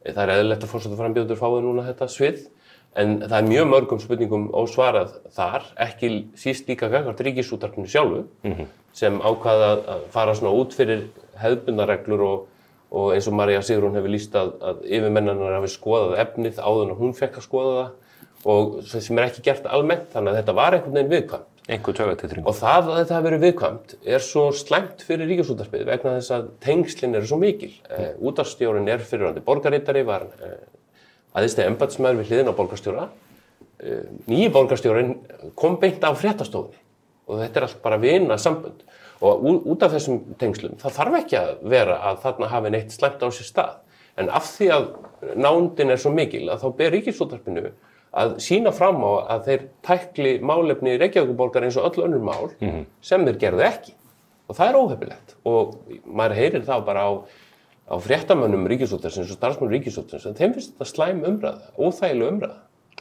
Það eðlilegt að forsetaframbjóðendur fái núna þetta svið, en það mjög mörgum spurningum ósvarað þar, ekki síst líka gagnvart Ríkisútvarpinu sjálfu, sem ákvað að fara svona út fyrir hefðbundnar og eins og María Sigrún hefur lýst að yfirmennarnar hafi skoðað efnið áður en hún fekk að skoða það og sem ekki gert almennt, þannig að þetta var einhvern veginn viðkvæmt. Einhver taugatitring. Og það að þetta hafi verið viðkvæmt er svo slæmt fyrir Ríkisútvarpið vegna þess að tengslin eru svo mikil. Útvarpsstjórinn fyrrverandi borgarritari, var æðsti embættismaður við hliðina á borgarstjóra. Nýji borgarstjórinn kom beint af fréttastofunni og þetta allt bara vina sambönd. Og út af þessum tengslum, það þarf ekki að vera að þarna hafi neitt slæmt á sér stað. En af því að nándin svo mikil að þá ber Ríkisútvarpinu að sýna fram á að þeir tækli málefni Reykjavíkurborgar eins og öll önnur mál sem þeir gerðu ekki. Og það óheppilegt. Og maður heyrir þá bara á fréttamönnum Ríkisútvarpsins og starfsmönnum Ríkisútvarpsins að þeim finnst þetta slæm umræða, óþægileg umræða.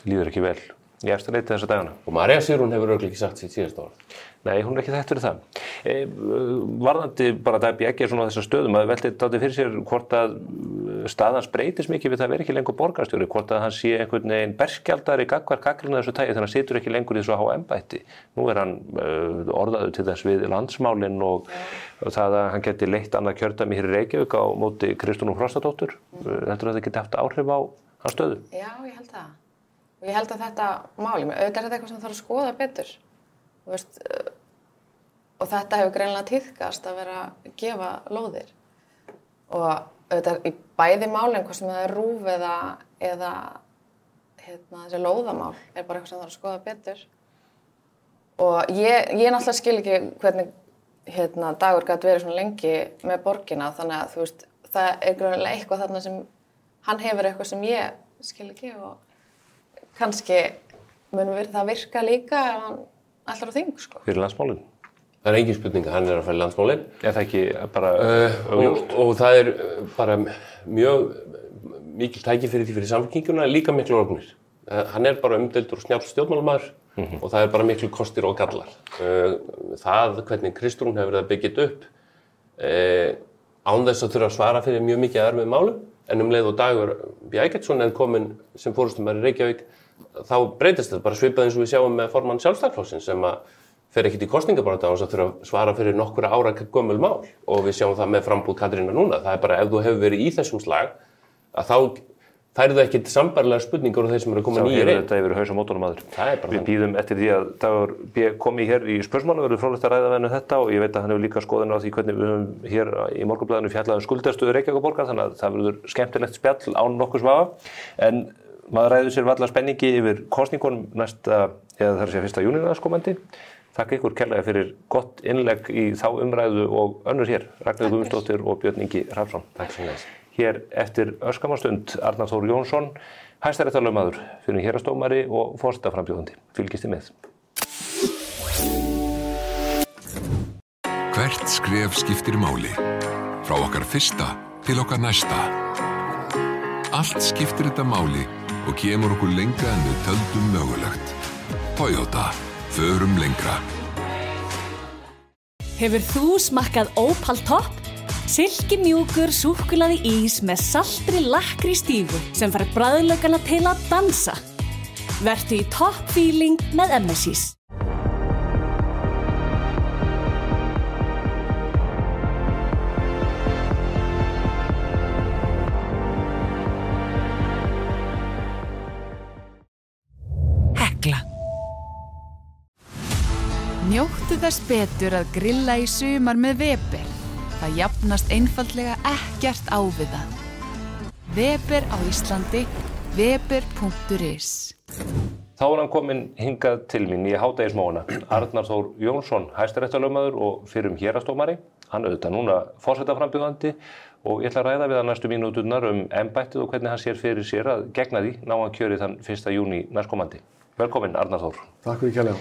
Líður ekki vel. Ég eftir leitið þessa dagana. Og María Sigrún hefur örugglega ekki sagt sitt síðasta orð. Nei, hún ekki þekkt fyrir það. Varðandi bara Dagur B. Eggertsson á þessum stöðum, að velti dálítið fyrir sér hvort að staðans breytist mikið við það að vera ekki lengur borgarstjóri, hvort að hann sé einhvern veginn berskjaldari gagnvart gagnrýni þessu tagi þegar hann situr ekki lengur í þessu háa embætti. Nú hann orðaður til þess við landsmálin og það að hann geti leitt annað kjördæmi hér í Reykjavík á móti Kristrúnu Frostadóttur. Heldur það geti haft áhrif á hans stöðu? Já, ég held það. Og ég held að þetta máli, auðvitað þetta eitthvað sem þarf að skoða betur. þetta hefur greinilega tíðkast að vera að gefa lóðir. Og auðvitað í bæði málin, hvort sem það RÚV eða þessi lóðamál, bara eitthvað sem það að skoða betur. Og ég náttúrulega skil ekki hvernig Dagur gat verið svona lengi með borgina, þannig að þú veist, það greinilega eitthvað þarna sem hann hefur eitthvað sem ég skil ekki og kannski mun það virka líka ef hann ætlar á þing, sko. Fyrir landsmálin. Það engin spurning, hann að fara í landsmálin. Það ekki bara augljóst? Og það bara mjög mikil tækifæri fyrir Samfylkinguna, líka miklu ógnir. Hann bara umdeildur og snjall stjórnmálamaður og það bara miklu kostir og gallar. Það hvernig Kristrún hefur verið að byggja upp án þess að þurfa að svara fyrir mjög mikið erfið málum, en leið og Dagur B. Eggertsson kominn sem forystumæður í Reykjavík, þá breytist þetta bara svipað eins og við sjáum með formann Sjálfstæðisflokksins sem að fer ekkert í kosningabaráttu án þess að þurfa að svara fyrir nokkura ára gömul mál og við sjáum það með frambúð Katrínar núna. Það bara ef þú hefur verið í þessum slag að þá færðu ekkert sambærilegar spurningar og þeir sem eru að koma nýjir inn. Þetta yfir haus á mótunum aður. Við þannig. bíðum eftir því að Dagur B. komi hér í spörsmáli, verður fróðlegt að ræða við henni þetta og ég veit að hann hefur líka skoðun á því hvernig við höfum hér í Morgunblaðinu fjallað skuldarstöðu Reykjavíkurborgar, þannig að það verður skemmtilegt spjall án nokkurs vafa. En maður ræður sér varla spenningi yfir kosningunum næsta, eða það 1. júní næstkomandi. Þakka ykkur kærlega fyrir gott innlegg í þá umræðu og önnur hér, Ragnheiður Guðmundsdóttir og Björn Ingi Hrafnsson. Takk fyrir þess. Hér eftir örskamastund Arnar Þór Jónsson, hæstaréttarlögmaður, fyrir héraðsdómari og forsetaframbjóðandi. Fylgist þið með. Hvert skref skiptir máli. Frá okkar fyrsta til okkar næsta. Allt skiptir þetta máli og kemur okkur lengra en við töldum mögulegt. Toyota. Förum lengra. Hefur þú smakkað Opal Top? Silki mjúkur súkkulaði ís með saltri lakkrístígu sem fær bragðlaukana til að dansa. Vertu í top feeling með MSIs. Hekla. Njóttu þess betur að grilla í sumar með Weber. Það jafnast einfaldlega ekkert á við það. Weber á Íslandi, weber.is. Þá hann kominn hingað til mín í hádegismóana. Arnar Þór Jónsson, hæstaréttarlögmaður og fyrrum héraðsdómari. Hann auðvitað núna forsetaframbjóðandi og ég ætla að ræða við hann næstu mínúturnar embættið og hvernig hann sér fyrir sér að gegna því ná hann kjörið þann 1. júní næstkomandi. Velkominn Arnar Þór. Takk fyrir kærlega.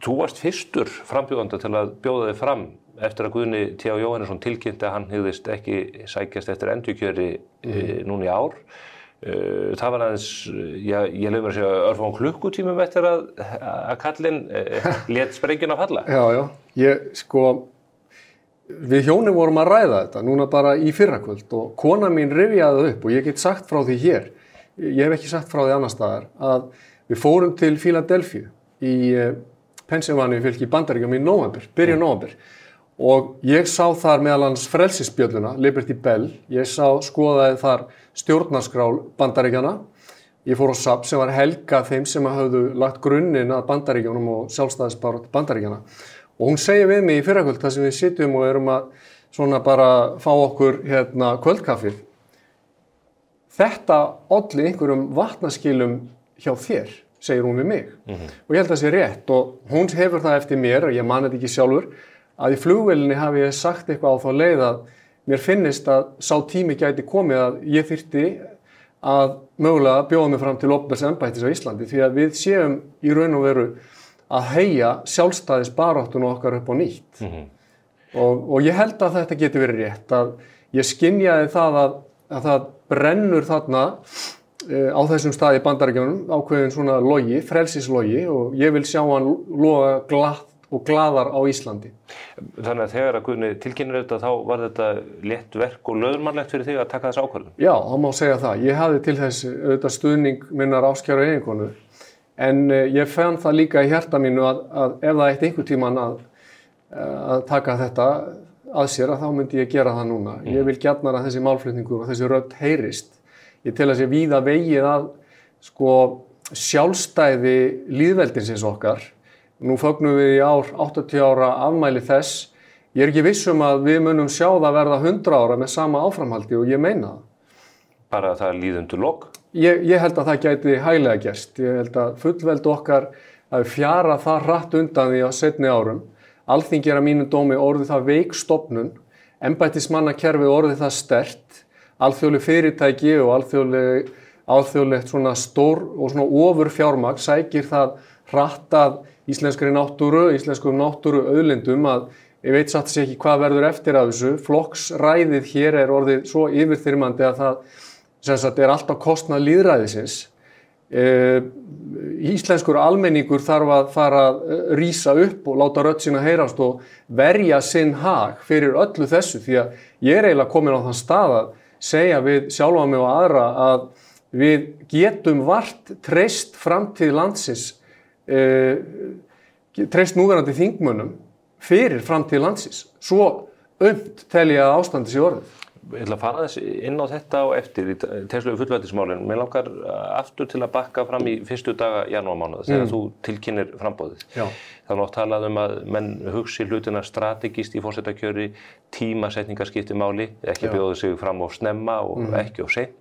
Þú varst fyrstur frambjóðandi til að bjóða þig fram eftir að Guðni T. Jóhannesson tilkynnti að hann hygðist ekki sækjast eftir endurkjöri núna í ár. Það var aðeins, ég leyfi mér að segja örfáum klukkutímum eftir að kallinn lét sprengjuna falla. Já, við hjónin vorum að ræða þetta núna bara í fyrrakvöld og kona mín rifjaði upp og ég get sagt frá því hér, ég hef ekki sagt frá því annars staðar, að við fórum til Philadelphia í Pennsylvania fylki Bandaríkjum í byrjun nóvember og ég sá þar meðal annars frelsisbjölluna, Liberty Bell, ég skoðaði þar stjórnarskrá Bandaríkjana, ég fór á SAP sem var helgað þeim sem hafðu lagt grunninn að Bandaríkjunum og sjálfstæðisbaráttu Bandaríkjana og hún segir við mig í fyrrakvöld þar sem við sitjum og erum að svona bara fá okkur kvöldkaffið. Þetta olli einhverjum vatnaskilum hjá þér, segir hún við mig. Og ég held að það sé rétt og hún hefur það eftir mér, ég man þetta ekki sjálfur, að í flugvélinni hafi ég sagt eitthvað á þá leið að mér finnist að sá tími gæti komið að ég þyrfti að mögulega bjóða mig fram til opinbers embættis á Íslandi því að við séum í raun og veru að heyja sjálfstæðisbaráttuna okkar upp á nýtt. Og ég held að þetta geti verið rétt, að ég skynjaði það að það brennur þarna á þessum stað í Bandaríkjunum ákveðin svona logi, frelsislogi og ég vil sjá hann loga glatt og glaðar á Íslandi. Þannig að þegar að Guðni tilkynnir þetta þá var þetta létt verk og löðurmannlegt fyrir þig að taka þessa ákvörðun? Já, það má segja það. Ég hafði til þess auðvitað stuðning minnar áskæru eiginkonu en ég fann það líka í hjarta mínu að ef það eitt einhver tíman að taka þetta að sér að þá myndi ég gera það núna. Ég vil gjarnan að þessi málflutningur og þessi rödd heyrist. Ég tel að sé víða vegið að sjálfstæði lýðveldinsins okkar Nú fögnum við í ár 80 ára afmæli þess. Ég ekki viss að við munum sjá það verða 100 ára með sama áframhaldi og ég meina það. Bara það líðundur lok? Ég held að það gæti hæglega gerst. Ég held að fullveldi okkar að fjara það hratt undan því á seinni árum. Alþingi að mínum dómi orðið það veik stofnun, embættismannakerfið orðið það sterkt, alþjóðleg fyrirtæki og alþjóðlegt svona stór og svona ofur fjármagn sækir það hratt að íslenskri náttúru, íslenskum náttúru auðlindum að ég veit satt sér ekki hvað verður eftir af þessu. Flokksræðið hér orðið svo yfirþyrmandi að það sem sagt alltaf kostnað lýðræðisins. Íslenskur almenningur þarf að fara að rísa upp og láta rödd sína heyrast og verja sinn hag fyrir öllu þessu því að ég eiginlega komin á þann stað að segja við sjálfa mig og aðra að við getum vart treyst framtíð landsins, treyst núverandi þingmönnum fyrir framtíð landsins. Svo tel ég að ástandi sé orðið. Ég ætla að fara þess inn á þetta og eftir í tengslegu fullveldismálin. Mér langar aftur til að bakka fram í fyrstu daga janúarmánaðar þegar þú tilkynnir framboðið. Já. Það var oft talað að menn hugsi hlutina strategíst í forsetakjöri, tímasetningar skipti máli, ekki bjóða sig fram of snemma og ekki of seint.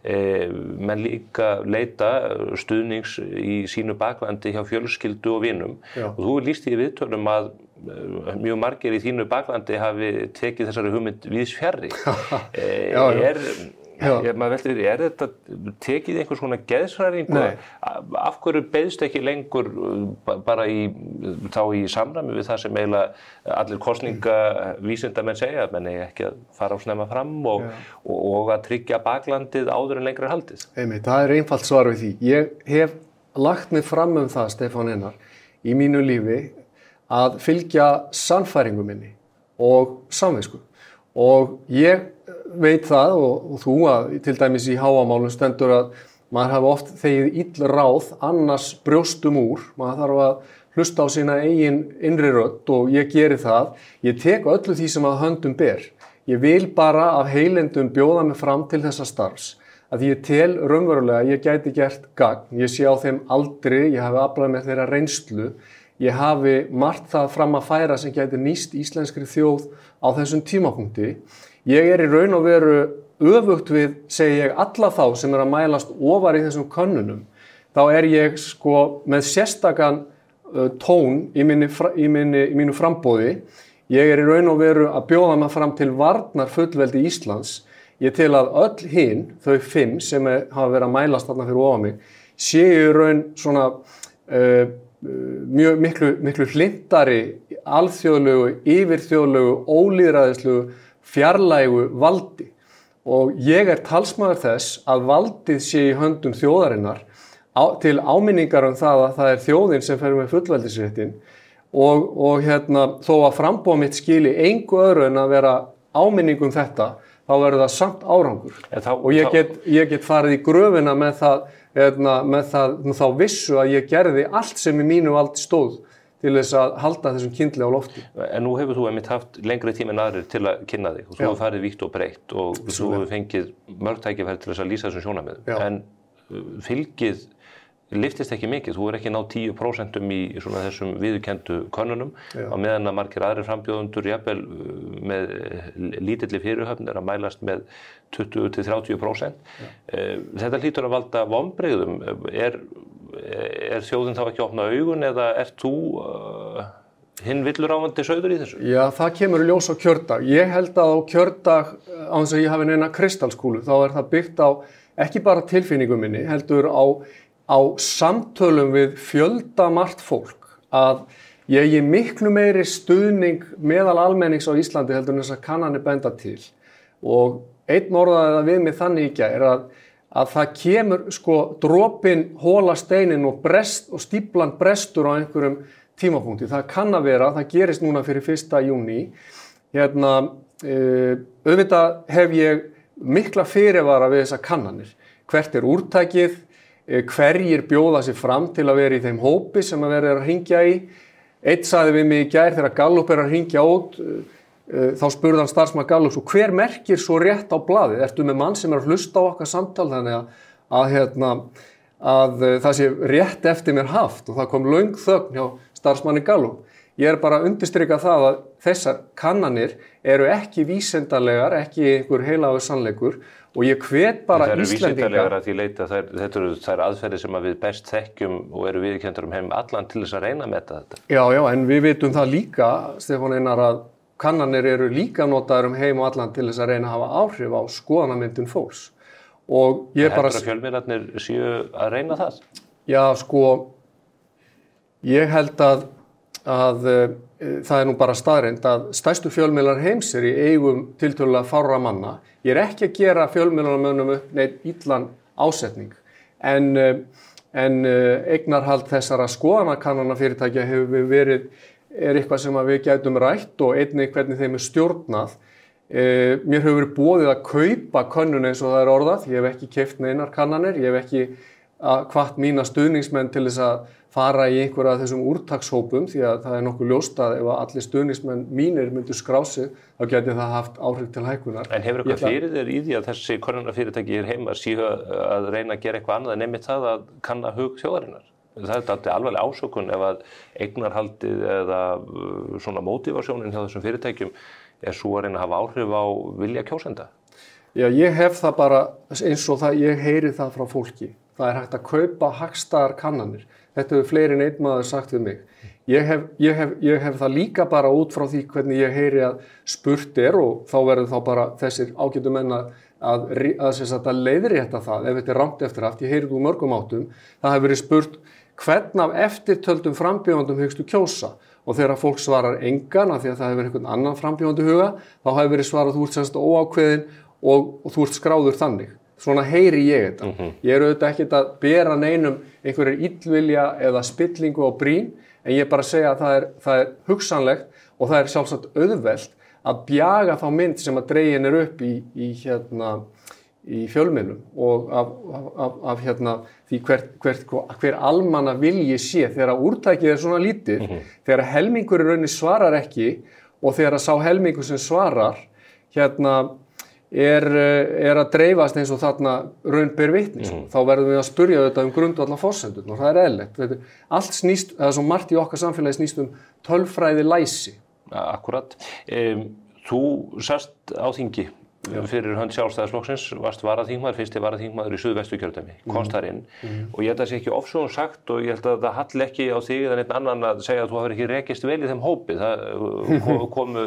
Menn líka leita stuðnings í sínu baklandi hjá fjölskyldu og vinum. Og þú lýst í viðtölum að mjög margir í þínu baklandi hafi tekið þessari hugmynd víðs fjarri. Maður veltir því, þetta tekið einhvers konar geðshræringu? Af hverju beiðst ekki lengur bara þá í samræmi við það sem eiginlega allir kosningavísindamenn segja, að menn eigi ekki að fara á snemma fram og að tryggja baklandið áður en lengra haldið? Það einfalt svar við því. Ég hef lagt mig fram það, Stefán Einar, í mínu lífi að fylgja sannfæringu minni og samvisku. Og ég veit það og þú að til dæmis í Hávamálum stendur að maður hafi oft þegið ill ráð annars brjóstum úr. Maður þarf að hlusta á sína eigin innri rödd og ég geri það. Ég tek öllu því sem að höndum ber. Ég vil bara af heilindum bjóða mig fram til þessa starfs. Að ég tel raunverulega ég gæti gert gagn. Ég sé á þeim aldri, ég hafi aflað mér þeirra reynslu. Ég hafi margt það fram að færa sem gæti nýst íslenskri þjóð á þessum tímapunkti. Ég í raun og veru öfugt við, segi ég, alla þá sem að mælast ofar í þessum könnunum. Þá ég með sérstakan tón í mínu framboði. Ég í raun og veru að bjóða mig fram til varnar fullveldi Íslands. Ég tel að öll hin, þau 5 sem hafa verið að mælast þarna fyrir ofan mig, séu í raun svona mjög miklu hlintari, alþjóðlegu, yfirþjóðlegu, ólýðræðislegu, fjarlægu valdi. Og ég talsmaður þess að valdið sé í höndum þjóðarinnar til áminningar það að þjóðin sem fer með fullveldisréttinn og þó að framboð mitt skili engu öðru en að vera áminningum þetta, þá verður það samt árangur. Og ég get farið í gröfina með það þá vissu að ég gerði allt sem í mínu valdi stóð til þess að halda þessum kyndli á lofti. En nú hefur þú einmitt haft lengri tíma en aðrir til að kynna þig og þú hefur farið vítt og breytt og þú hefur fengið mörg tækifæri til þess að lýsa þessum sjónarmiðum. En fylgið lyftist ekki mikið, þú ekki náð 10% í svona þessum viðurkenndu könnunum á meðan að margir aðrir frambjóðendur jafnvel með lítilli fyrirhöfn að mælast með 20-30%. Þetta hlýtur að valda vonbrigðum. Er þjóðin þá ekki að opna augun eða ert þú hinn villuráfandi sauður í þessu? Já, það kemur ljós á kjördag. Ég held að á kjördag, án þess að ég hafi neina kristalskúlu, þá það byggt á ekki bara tilfinningum minni, heldur á samtölum við fjöldamargt fólk að ég miklu meiri stuðning meðal almennings á Íslandi heldur en þess að kannanir benda til. Og einn orðaði það við mig þannig í gær að það kemur dropinn hóla steinin og stíflan brestur á einhverjum tímapunkti. Það kann að vera, það gerist núna fyrir 1. júní. Auðvitað hef ég mikla fyrirvara við þessar kannanir. Hvert úrtækið? Hverjir bjóða sig fram til að vera í þeim hópi sem að vera að hringja í. Einn sagði við mig í gær þegar Gallup að hringja út, þá spurði hann starfsmann Gallups og hver merkir svo rétt á blaðið? Ertu með mann sem að hlusta á okkar samtal þannig að það sé rétt eftir mér haft og það kom löng þögn hjá starfsmanni Gallup. Ég bara að undirstrika það að þessar kannanir eru ekki vísindalegar, ekki einhver heilagur sannleikur og ég hvet bara Íslendinga... Það eru vísindalegar að því leita, þetta eru þær aðferðir sem að við best þekkjum og eru viðurkenndir heim allan til þess að reyna að meta þetta. Já, en við vitum það líka, Stefán Einar, að kannanir eru líka notaðar heim og allan til þess að reyna að hafa áhrif á skoðanamyndun fólks. Og ég bara... Heldur að fjölmiðlarnir séu að reyna það? Já, ég held að það nú bara staðreynd að stærstu fjölmiðlar heims í eigum tiltölulega fárra manna. Ég ekki að gera fjölmiðlarmönnum upp neitt illan ásetning, en eignarhald þessara skoðanakannana fyrirtækja er eitthvað sem við gætum rætt og einnig hvernig þeim stjórnað. Mér hefur verið boðið að kaupa könnun eins og það orðað. Ég hef ekki keypt neinar kannanir, ég hef ekki hvatt mína stuðningsmenn til þess að fara í einhverja af þessum úrtakshópum því að það nokkuð ljóst að ef allir stuðningsmenn mínir myndu skrá sig þá gæti það haft áhrif til hækkunar. En hefur eitthvað fyrir þér í því að þessi könnunarfyrirtæki heima séu að reyna að gera eitthvað annað en einmitt það að kanna hug þjóðarinnar? Það alltaf alvarleg ásökun ef að eignarhaldið eða svona mótivasjónin hjá þessum fyrirtækjum svo að reyna að hafa áhrif á vilja kjósenda. Já, ég hef það bara eins og það, ég heyri það frá fólki. Það hægt að kaupa hagstæðar kannanir. Þetta hefur fleiri en einn maður sagt við mig. Ég hef það líka bara út frá því hvernig ég heyri að spurt og þá verður þá bara þessir ágætu menn að leiðrétta það ef þetta rangt eftirhaft. Ég heyri þú mörgum áttum. Það hefur verið spurt hvern af eftirtöldum frambjóðandum hyggstu kjósa og þegar fólk svarar engan af því að það hefur einhvern annan frambjóðandu huga þá hefur verið svarað þú ert semst óákveðin og þú ert skráður þannig. Svona heyri ég þetta. Ég auðvitað ekkert að bera neinum einhverjir illvilja eða spillingu á brýn, en ég bara segja að það er hugsanlegt og það sjálfsagt auðvelt að bjaga þá mynd sem að dregin upp í fjölmiðlum og af því hver almanna vilji sé þegar úrtækið svona lítið, þegar helmingur í rauninni svarar ekki og þegar sá helmingur sem svarar er að dreifast eins og þarna raun ber vitni. Þá verðum við að spyrja þetta grundvallar forsendur og það er eðlilegt. Allt snýst, það svo margt í okkar samfélagi snýst tölfræði læsi. Akkurat. Þú sast á þingi fyrir hönd Sjálfstæðisflokksins, varst varaþingmaður, fyrsti varaþingmaður í Suðvesturkjördæmi, komst þar inn og ég held að það sé ekki ofsögum sagt og ég held að það halli ekki á þig eða neitt annan að segja að þú hafir ekki rekist vel í þeim hópi. Það komu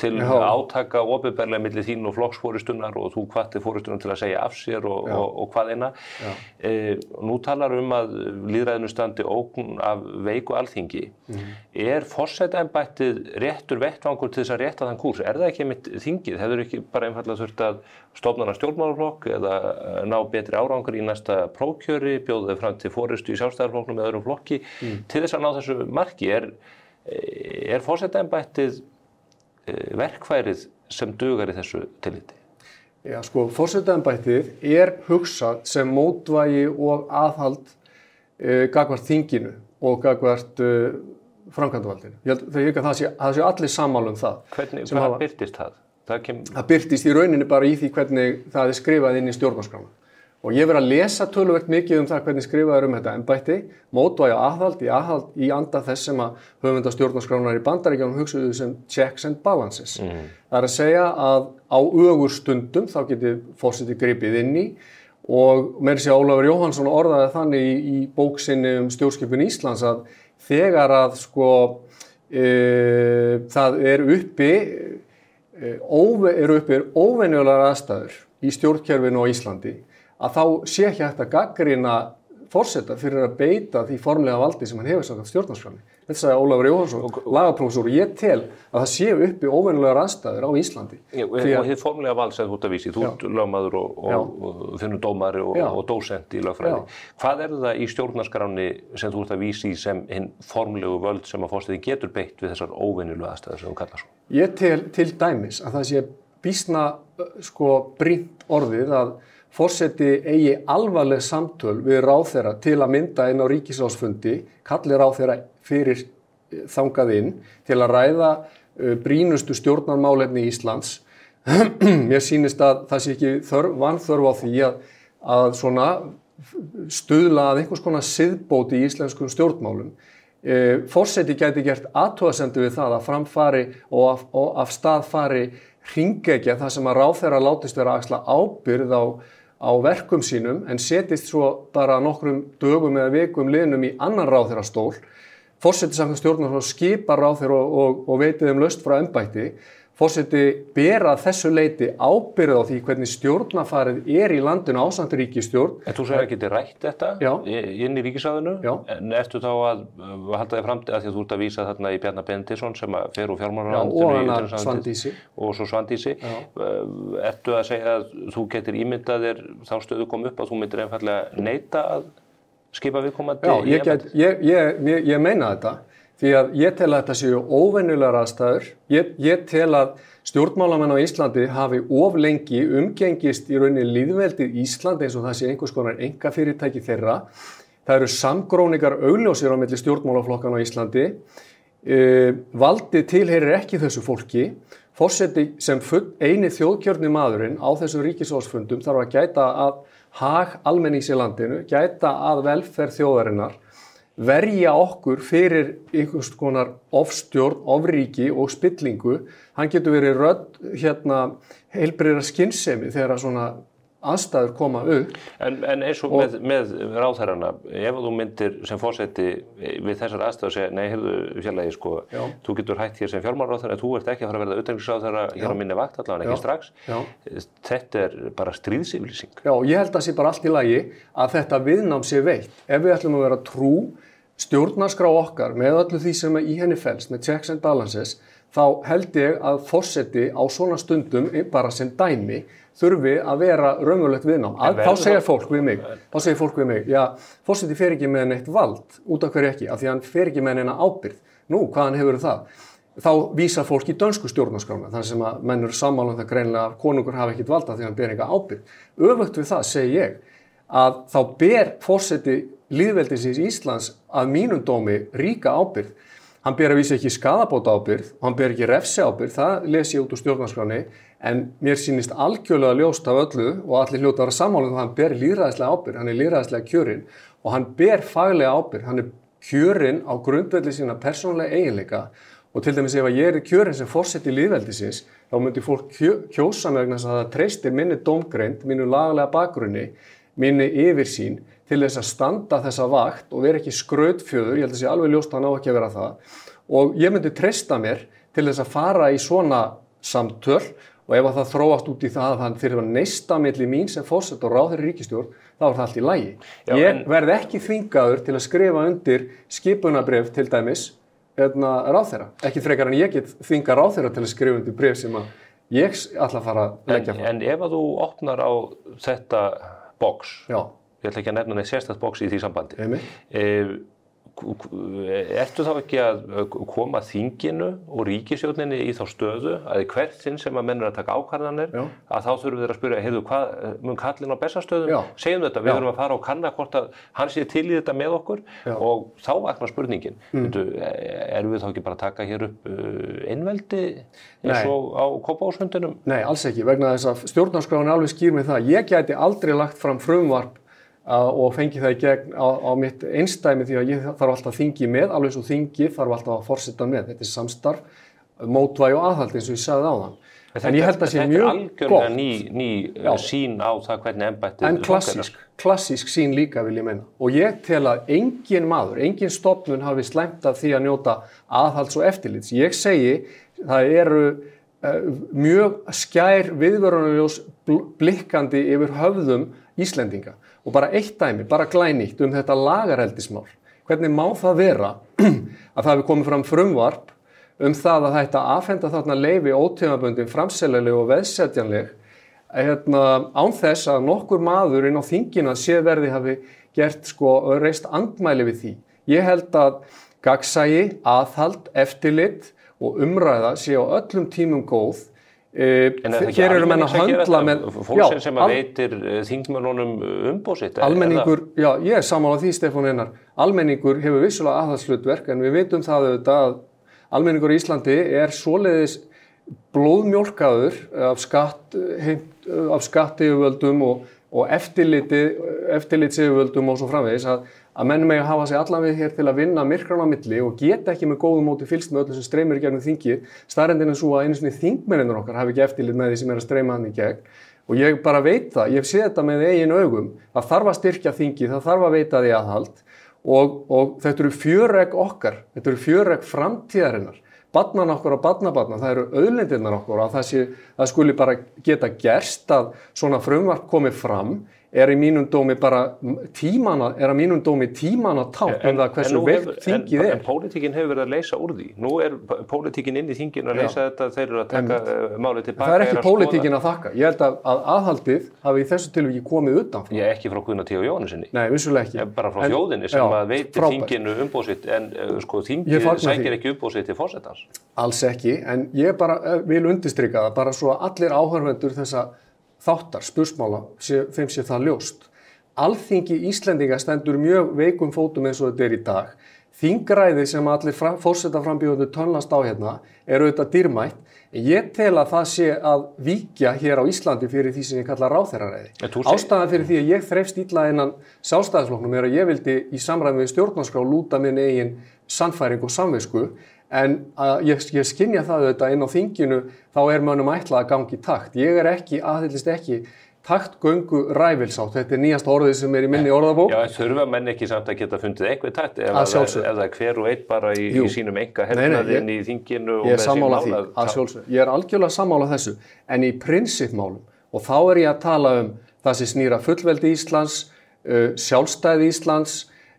til átaka opinberlega milli þín og flokksforystunnar og þú hvatti forystunum til að segja af sér og hvað eina. Nú talar að lýðræðinu standi ógn af veiku Alþingi. Er forsetaembættið réttur vettvangur til þess að rétta þann kúrs? Er það ekki einmitt þingið? Hefur ekki bara einfaldlega þurft að stofna stjórnmálaflokk eða ná betri árangur í næsta prófkjöri, bjóða þau fram til forystu í Sjálfstæðisflokknum eða öðrum flokki til þess að ná þessu marki? Er forsetaembættið verkfærið sem dugar í þessu tilliti? Já, forsetaembættið er hugsað sem mótvægi og aðhald gagnvart þinginu og gagnvart framkvæmdarvaldinu. Ég held að það sé allir sammála það. Hvað birtist það? Það birtist í rauninni bara í því hvernig það er skrifað inn í stjórnarskrána. Og ég verið að lesa töluvert mikið það hvernig skrifað þetta embætti, mótvægi og aðhald í anda þess sem að höfundar stjórnarskránar í Bandaríkjunum hugsuðu sem checks and balances. Það er að segja að á ögurstundum þá geti forseti gripið inn í og meira að segja Ólafur Jóhannsson orðaði þannig í bók sinni stjórnskipun Íslands að þegar að það eru uppi óvenjulegar aðstæður í stjórnkerfinu á Íslandi að þá sé ekki hægt að gagnrýna forseta fyrir að beita því formlega valdi sem hann hefur samkvæmt stjórnarskránni. Þetta sagði Ólafur Jóhannsson, lagaprófessor, og ég tel að það séu uppi óvenjulegar aðstæður á Íslandi. Og þið formlega vald sem þú ert að vísi, þú ert lögmaður og finnur dómari og dósent í lögfræði. Hvað það í stjórnarskránni sem þú ert að vísi sem hinn formlegu völd sem að forseti getur beitt við þessar óvenjulegu aðstæður sem þú kallar svo? Ég tel til dæmis að það sé býsna brýnt orðið að forseti eigi alvarleg samtöl við ráðherra til að mynda inn á ríkisráðsfundi, kalli ráðherra fyrir þangað inn til að ræða brýnustu stjórnarmálefni Íslands. Mér sýnist að það sé ekki vanþörf á því að svona stuðla að einhvers konar siðbót í íslenskum stjórnmálum. Forseti gæti gert athugasemdir við það að framfari og af stað fari hringekja þar sem að ráðherra látist vera að axla ábyrgð á verkum sínum en setist svo bara nokkrum dögum eða vikum liðnum í annan ráðherrastól. Forseti samkvæmt stjórnarskrá skipar ráðherra og veiti þeim lausn frá embætti. Forseti ber að þessu leyti ábyrgð á því hvernig stjórnarfarið í landinu ásamt ríkisstjórn. En þú segir ekki rætt þetta inn í ríkisráðinu? Já. En ertu þá að halda þig fram að því að þú ert að vísa þarna í Bjarna Benediktsson sem fer úr fjármálaráðuneytinu og svo Svandísi. Ertu að segja að þú getur ímyndað þér þá stöðu kom upp að þú myndir einfaldlega neita að skipa viðkomandi? Já, ég meina þetta. Því að ég tel að þetta séu óvenjulegar aðstæður. Ég tel að stjórnmálamenn á Íslandi hafi of lengi umgengist í rauninni lýðveldið Ísland eins og það sé einhvers konar einkafyrirtæki þeirra. Það eru samgróningar augljósir á milli stjórnmálaflokkana á Íslandi. Valdið tilheyrir ekki þessu fólki. Forseti sem eini þjóðkjörni maðurinn á þessum ríkisráðsfundum þarf að gæta að hag almennings í landinu, gæta að velferð þjóðarinnar, verja okkur fyrir einhvers konar ofstjórn, ofríki og spillingu. Hann getur verið rödd heilbrigðrar skynsemi þegar svona aðstæður koma upp. En eins og með ráðherrana, ef þú myndir sem forseti við þessar aðstæður segja, nei, heyrðu fjarlægi, sko, þú getur hætt hér sem fjármálaráðherra, þú ert ekki að fara að verða utanríkisráðherra hér á minni vakt, allavega ekki strax. Þetta bara stríðsyfirlýsing. Já, ég held að sé bara allt í lagi að þetta viðnám sé veitt. Ef við ætlum að vera trú stjórnarskrá okkar með öllu því sem í henni felst, með checks and balances, þá held ég að forseti á svona stundum, bara sem dæmi, þurfi að vera raunverulegt viðnám. Þá segir fólk við mig, já, forseti fer ekki með neitt vald, út af hverju ekki, af því hann fer ekki með neina ábyrgð. Nú, hvaðan hefur það? Þá vísar fólk í dönsku stjórnarskrána, þar sem að menn eru sammála það greinilega að konungur hafi ekkert valda því hann ber enga ábyrgð. Öfugt við það segi ég að þá ber forseti lýðveldisins Íslands að mínum dómi ríka ábyrgð. Hann ber að vísa ekki skaðabóta ábyrgð og hann ber ekki refsi ábyrgð, það les ég út úr stjórnarskráni, en mér sýnist algjörlega ljóst af öllu og allir hljóta að vera sammála að hann ber lýðræðislega ábyrgð, hann er lýðræðislega kjörinn og hann ber faglega ábyrgð, hann er kjörinn á grundvelli sína persónulega eiginleika og til dæmis ef ég er kjörinn sem forseti lýðveldisins, þá myndi fólk kjósa mig vegna þess að það treystir minni dómgreind, mínu lagalega bakgrunni, minni yfirsýn til þess að standa þessa vakt og vera ekki skrautfjöður, ég held að sé alveg ljóst að hann á ekki að vera það og ég myndi treysta mér til þess að fara í svona samtöl og ef það þróast út í það að hann þyrfti að neista milli mín sem forseti og ráðherra ríkisstjórn, þá er það allt í lagi. Ég verð ekki þvingaður til að skrifa undir skipunarbréf til dæmis ráðherra, ekki frekar en ég get þvinga ráðherra til að skrifa undir bréf sem að ég ætla að fara að leggja frá. En ef að þú opnar á þetta box, ég ætla ekki að nefna neitt sérstakt box í því sambandi. Ertu þá ekki að koma þinginu og ríkisstjórninni í þá stöðu að í hvert sinn sem að menn eru að taka ákvarðanir að þá þurfum við að spyrja, heyrðu, hvað mun kallinn á Bessastöðum? Segjum þetta, við erum að fara og kanna hvort að hann sé til í þetta með okkur og þá vaknar spurningin. Erum við þá ekki bara að taka hér upp einveldi eins og á Kópavogsfundinum? Nei, alls ekki, vegna þess að stjórnarskráin er alveg skýr með það. Ég gæti aldrei lagt fram frumvarp og fengi það í gegn á mitt einsdæmi því að ég þarf alltaf þingi með, alveg svo þingi þarf alltaf að forseta með. Þetta er samstarf, mótvægi og aðhald eins og ég sagði áðan. En ég held að sé mjög gott. Þetta er algjörlega ný sín á það hvernig embættið funkar. En klassísk sín líka vil ég meina. Og ég tel að engin maður, engin stofnun hafi slæmt af því að njóta aðhalds og eftirlits. Ég segi, það eru mjög skær viðvörunarljós blikkandi yfir höfðum Íslendinga. Og bara eitt dæmi, bara glænýtt þetta lagareldismál. Hvernig má það vera að það hefur komið fram frumvarp það að þetta afhenda þarna leyfi ótímabundin, framseljanleg og veðsetjanleg án þess að nokkur maður inn á þinginu að séðverði hafi gert reist andmæli við því. Ég held að gagnsæi, aðhald, eftirlit og umræða sé á öllum tímum góð. Hér eru menn að höndla með fólksinn sem að veitir þingmönnunum umboð sitt. Almenningur, já, ég er sammála því, Stefán Einar. Almenningur hefur vissulega aðhaldshlutverk en við vitum það auðvitað að almenningur í Íslandi er svoleiðis blóðmjólkaður af skattyfirvöldum og eftirlitsyfirvöldum og svo framvegis að menn mega hafa sig allan við hér til að vinna myrkran á milli og geta ekki með góðum móti fylgst með öllu sem streymir í gegnum þingið. Staðreyndin er svo að einu sinni þingmennirnir okkar hafi ekki eftirlit með því sem að streyma hann í gegn. Og ég bara veit það, ég sé þetta með eigin augum, það þarf að styrkja þingið, það þarf að veita því aðhald og þetta eru fjöregg okkar, þetta eru fjöregg framtíðarinnar, barnan okkar og barnabarna, það eru auðlindirnar okkar og það skuli bara geta gerst að svona frumvarp komið fram er í mínum dómi bara tímana tákn það hversu veikt þingið er. En pólitíkin hefur verið að leysa úr því. Nú er pólitíkin inn í þinginu að leysa þetta, þeir eru að taka málið tilbaka. Það er ekki pólitíkin að þakka. Ég held að aðhaldið hafi í þessu tilviki komið utanfrá. Ég ekki frá Guðna T. Jóhannesinni. Nei, vissulega ekki. Bara frá þjóðinni sem að veitir þinginu umboð sitt, en sko þingið sækir ekki umboð sitt til forsetans. Alls ekki, en ég bara vil undirstrika það, bara svo að allir áhorfendur þessa þáttar, spursmála, þeim sé það ljóst. Alþingi Íslendinga stendur mjög veikum fótum eins og þetta í dag. Þingræði sem allir forsetaframbjóðendur tönnlast á hérna er auðvitað dýrmætt, en ég tel að það sé að víkja hér á Íslandi fyrir því sem ég kalla ráðherraræði. Ástæðan fyrir því að ég þreifst illa innan Sjálfstæðisflokknum er að ég vildi í samræmi við stjórnarskrá lúta minn eigin sannfæring og samvisku. En ég skynja það auðvitað inn á þinginu, þá er mönnum ætlað að gangi í takt. Ég er aðhyllist ekki taktgöngu ræfilsátt. Þetta er nýjasta orðið sem í minni orðabók. Já, þurfa menn ekki samt að geta fundið eitthvað takt ef það er hver og einn bara í sínum enga hernaðinn í þinginu og með sín mála. Ég er algjörlega sammála þessu, en í prinsippmálum, og þá er ég að tala það sem snýr að fullveldi Íslands, sjálfstæði Íslands,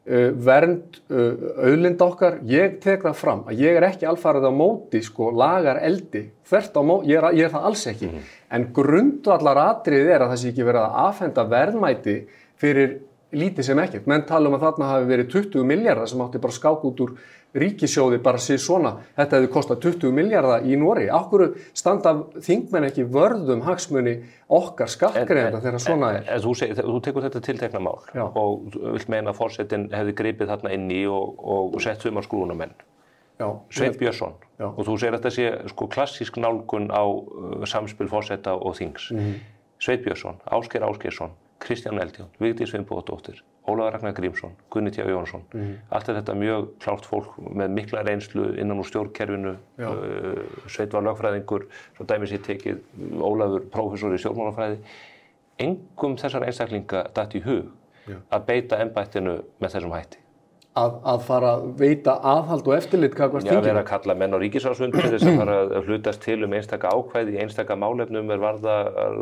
vernd auðlinda okkar, ég tek það fram að ég er ekki alfarið á móti lagar eldi, þvert á móti, ég er það alls ekki, en grundvallar atriðið er að það sé ekki verið að afhenda verðmæti fyrir lítið sem ekkert. Menn tala að þarna hafi verið 20 milljarðar sem átti bara skák út úr ríkissjóði bara sér svona, þetta hefði kostað 20 milljarða í Noregi. Af hverju standa þingmenn ekki vörðum hagsmuni okkar skattgreiðenda þegar svona er? Þú tekur þetta tiltekna mál og vilt meina að forsetinn hefði gripið þarna inn í og sett sumarskrúnamenn. Sveinn Björnsson. Og þú segir að þetta sé klassísk nálgun á samspil forseta og þings. Sveinn Björnsson, Ásgeir Ásgeirsson, Kristján Eldjón, Vigdís Finnbogadóttir, Ólafur Ragnar Grímsson, Guðni T. Jóhannesson. Allt er þetta mjög klárt fólk með mikla reynslu innan úr stjórnkerfinu. Sveinn var lögfræðingur, svo dæmis ég tekið Ólafur prófessor í stjórnmálafræði. Engum þessar einstaklinga datt í hug að beita embættinu með þessum hætti. Að fara að veita aðhald og eftirlit gagnvart þinginu. Já, vera að kalla menn á ríkisráðsfund til þess að fara að hlutast til einstaka ákvæði í einstaka málefnum varða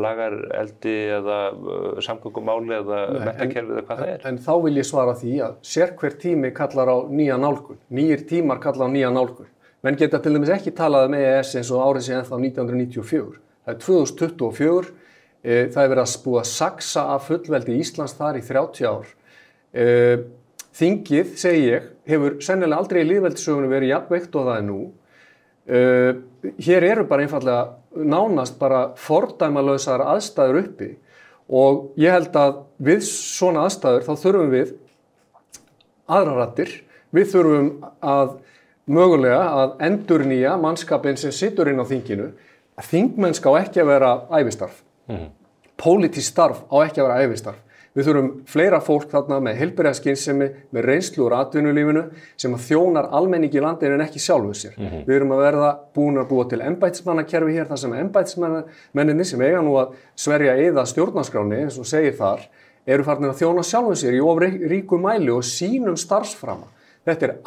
lagar eldi eða samgöngumáli eða menntakerfið eða hvað það er. En þá vil ég svara því að sérhver tími kallar á nýja nálgun. Nýjir tímar kalla á nýja nálgun. Menn geta til dæmis ekki talað EES eins og árið sé ennþá 1994. Það er 2024. Það er verið að búa að saxa af fullveldi Íslands þar í 30 ár. Þingið, segi ég, hefur sennilega aldrei í lýðveldissögunni verið jafnveikt og það er nú. Hér eru bara einfallega nánast bara fordæmalausar aðstæður uppi og ég held að við svona aðstæður þá þurfum við aðrar raddir. Við þurfum að mögulega að endurnýja mannskapinn sem situr inn á þinginu. Þingmennska á ekki að vera ævistarf. Pólitískt starf á ekki að vera ævistarf. Við þurfum fleira fólk þarna með heilbrigðisskynsemi, með reynslu úr atvinnulífinu sem að þjónar almenningi í landinu en ekki sjálfu sér. Við erum að verða búin að búa til embættismannakerfi hér þar sem embættismennirnir sem eiga nú að sverja eða stjórnarskráni, eins og segir þar, eru farnir að þjóna sjálfu sér í of ríku mæli og sínum starfsframa. Þetta er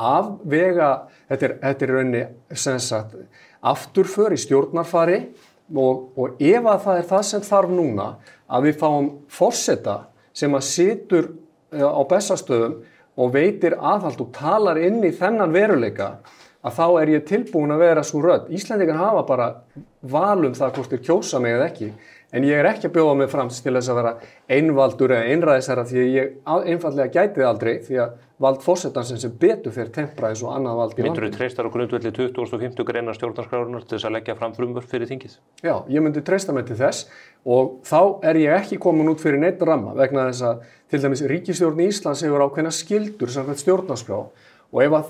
þetta er rauninni sem sagt afturför í stjórnarfari og ef að það er það sem þarf núna að við fáum forseta sem að situr á Bessastöðum og veitir aðhald og talar inn í þennan veruleika, að þá er ég tilbúin að vera svo rödd. Íslendingar hafa bara val það hvort þeir kjósa mig eða ekki, en ég er ekki að bjóða mig fram til þess að vera einvaldur eða einræðisherra því að ég einfaldlega gæti það aldrei því að vald forsetansins sem betur fyrir tempra eins og annað vald í landinu. Myndirðu treysta á grundvelli 25. greinar stjórnarskrárinnar til þess að leggja fram frumvörp fyrir þingið? Já, ég myndi treysta mig til þess og þá er ég ekki komin út fyrir neitt ramma vegna þess að til dæmis ríkisstjórn Íslands hefur ákveðna skyldur samkvæmt stjórnarskrá og ef að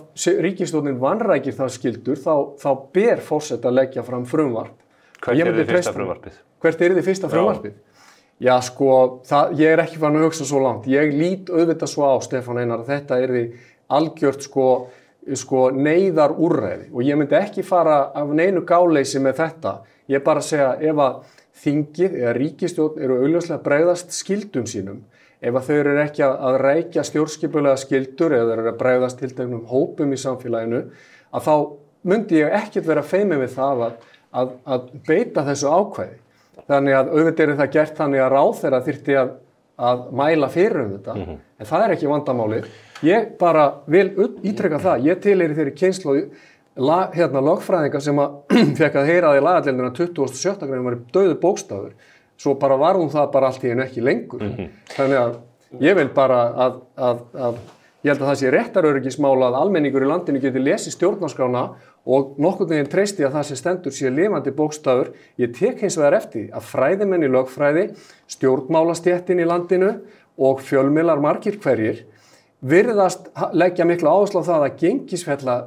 ríkisstjórnin vanrækir það skyldur þá ber forseta að leggja fram frumvarp. Hvert er þið fyrsta frumvarpið? Hvert er þið fyrsta frumvarpið? Já, sko, ég ekki farin að hugsa svo langt. Ég lít auðvitað svo á, Stefán Einar, að þetta yrði algjört sko neyðarúrræði og ég myndi ekki fara af neinu gáleysi með þetta. Ég bara segja ef að þingið eða ríkisstjórn eru augljóslega bregðast skyldum sínum, ef að þau eru ekki að rækja stjórnskipulega skyldur eða eru að bregðast tilteknum hópum í samfélaginu, að þá myndi ég ekkert vera feiminn við það að beita þessu ákvæði. Þannig að auðvitað það gert þannig að ráðherra þyrfti að mæla fyrir þetta, en það ekki vandamálið. Ég bara vil ítreka það, ég tilheyri þeirri kynslóð lögfræðinga sem fekk að heyra að í lagadeildina 27. grein var dauður bókstafur, svo bara var hún það bara allt í einu ekki lengur. Þannig að ég vil bara ég held að það sé réttaröryggismál að almenningur í landinu geti lesið stjórnarskrána og nokkurn veginn treysti að það sem stendur sé lifandi bókstafur. Ég tek hins vegar eftir að fræðimenn í lögfræði, stjórnmálastéttin í landinu og fjölmiðlar margir hverjir virðast leggja mikla áherslu á það að gengisfella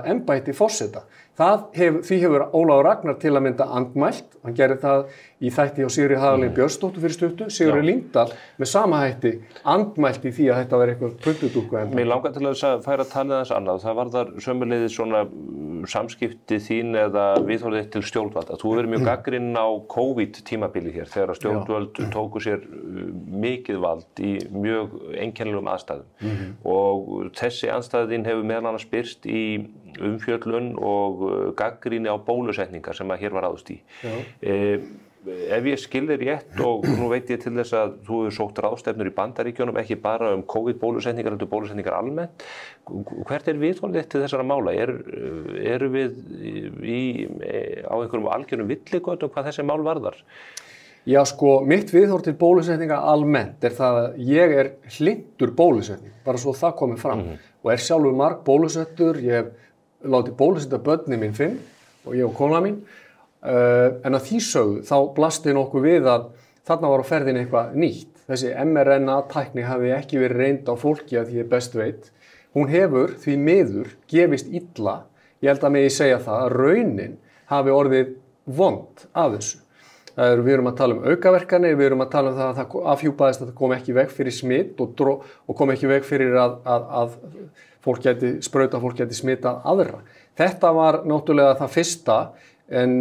embætti forseta. Því hefur Ólafur Ragnar til að mynda andmælt, hann gerði það í þætti hjá Sigríði Hagalín Björnsdóttur fyrir stuttu, Sigurður Líndal með sama hætti andmælt í því að þetta veri eitthvað puntudúkku. Mér langar til að færa talið þess annað, það var þar sömuleiðis svona samskipti þín eða viðhorfið til stjórnvalda. Þú verið mjög gagnrýninn á COVID-tímabili hér þegar stjórnvöld tóku sér mikið vald í mjög einkennilegum aðstæðum og þessi andstæðin hefur meðal annars birst í umfjöllun og gagnrýni á bólusetningar sem að hér var ráðist í. Ef ég skilði rétt og nú veit ég til þess að þú hefur sótt ráðstefnur í Bandaríkjunum ekki bara COVID-bólusetningar heldur bólusetningar almennt. Hvert viðhorfið til þessara mála? Eru við á einhverjum algjörum villigötum hvað þessi mál varðar? Já, sko, mitt viðhorf til bólusetninga almennt það að ég hlynntur bólusetning, bara svo það komið fram og sjálfur marg bólusettur, ég hef látið bólusetta börnin mín 5 og ég og kona mín, en að því sögðu þá blasti nokkuð við að þarna var á ferðinni eitthvað nýtt. Þessi mRNA-tækni hafi ekki verið reynd á fólki að því ég best veit. Hún hefur því miður gefist illa, ég held að megi segja það, að raunin hafi orðið vond af þessu. Við erum að tala aukaverkanir, við erum að tala það að það afhjúpaðist að það kom ekki veg fyrir smitt og kom ekki veg fyrir að fólk geti smitað aðra. Þetta var náttúrulega það fyrsta, en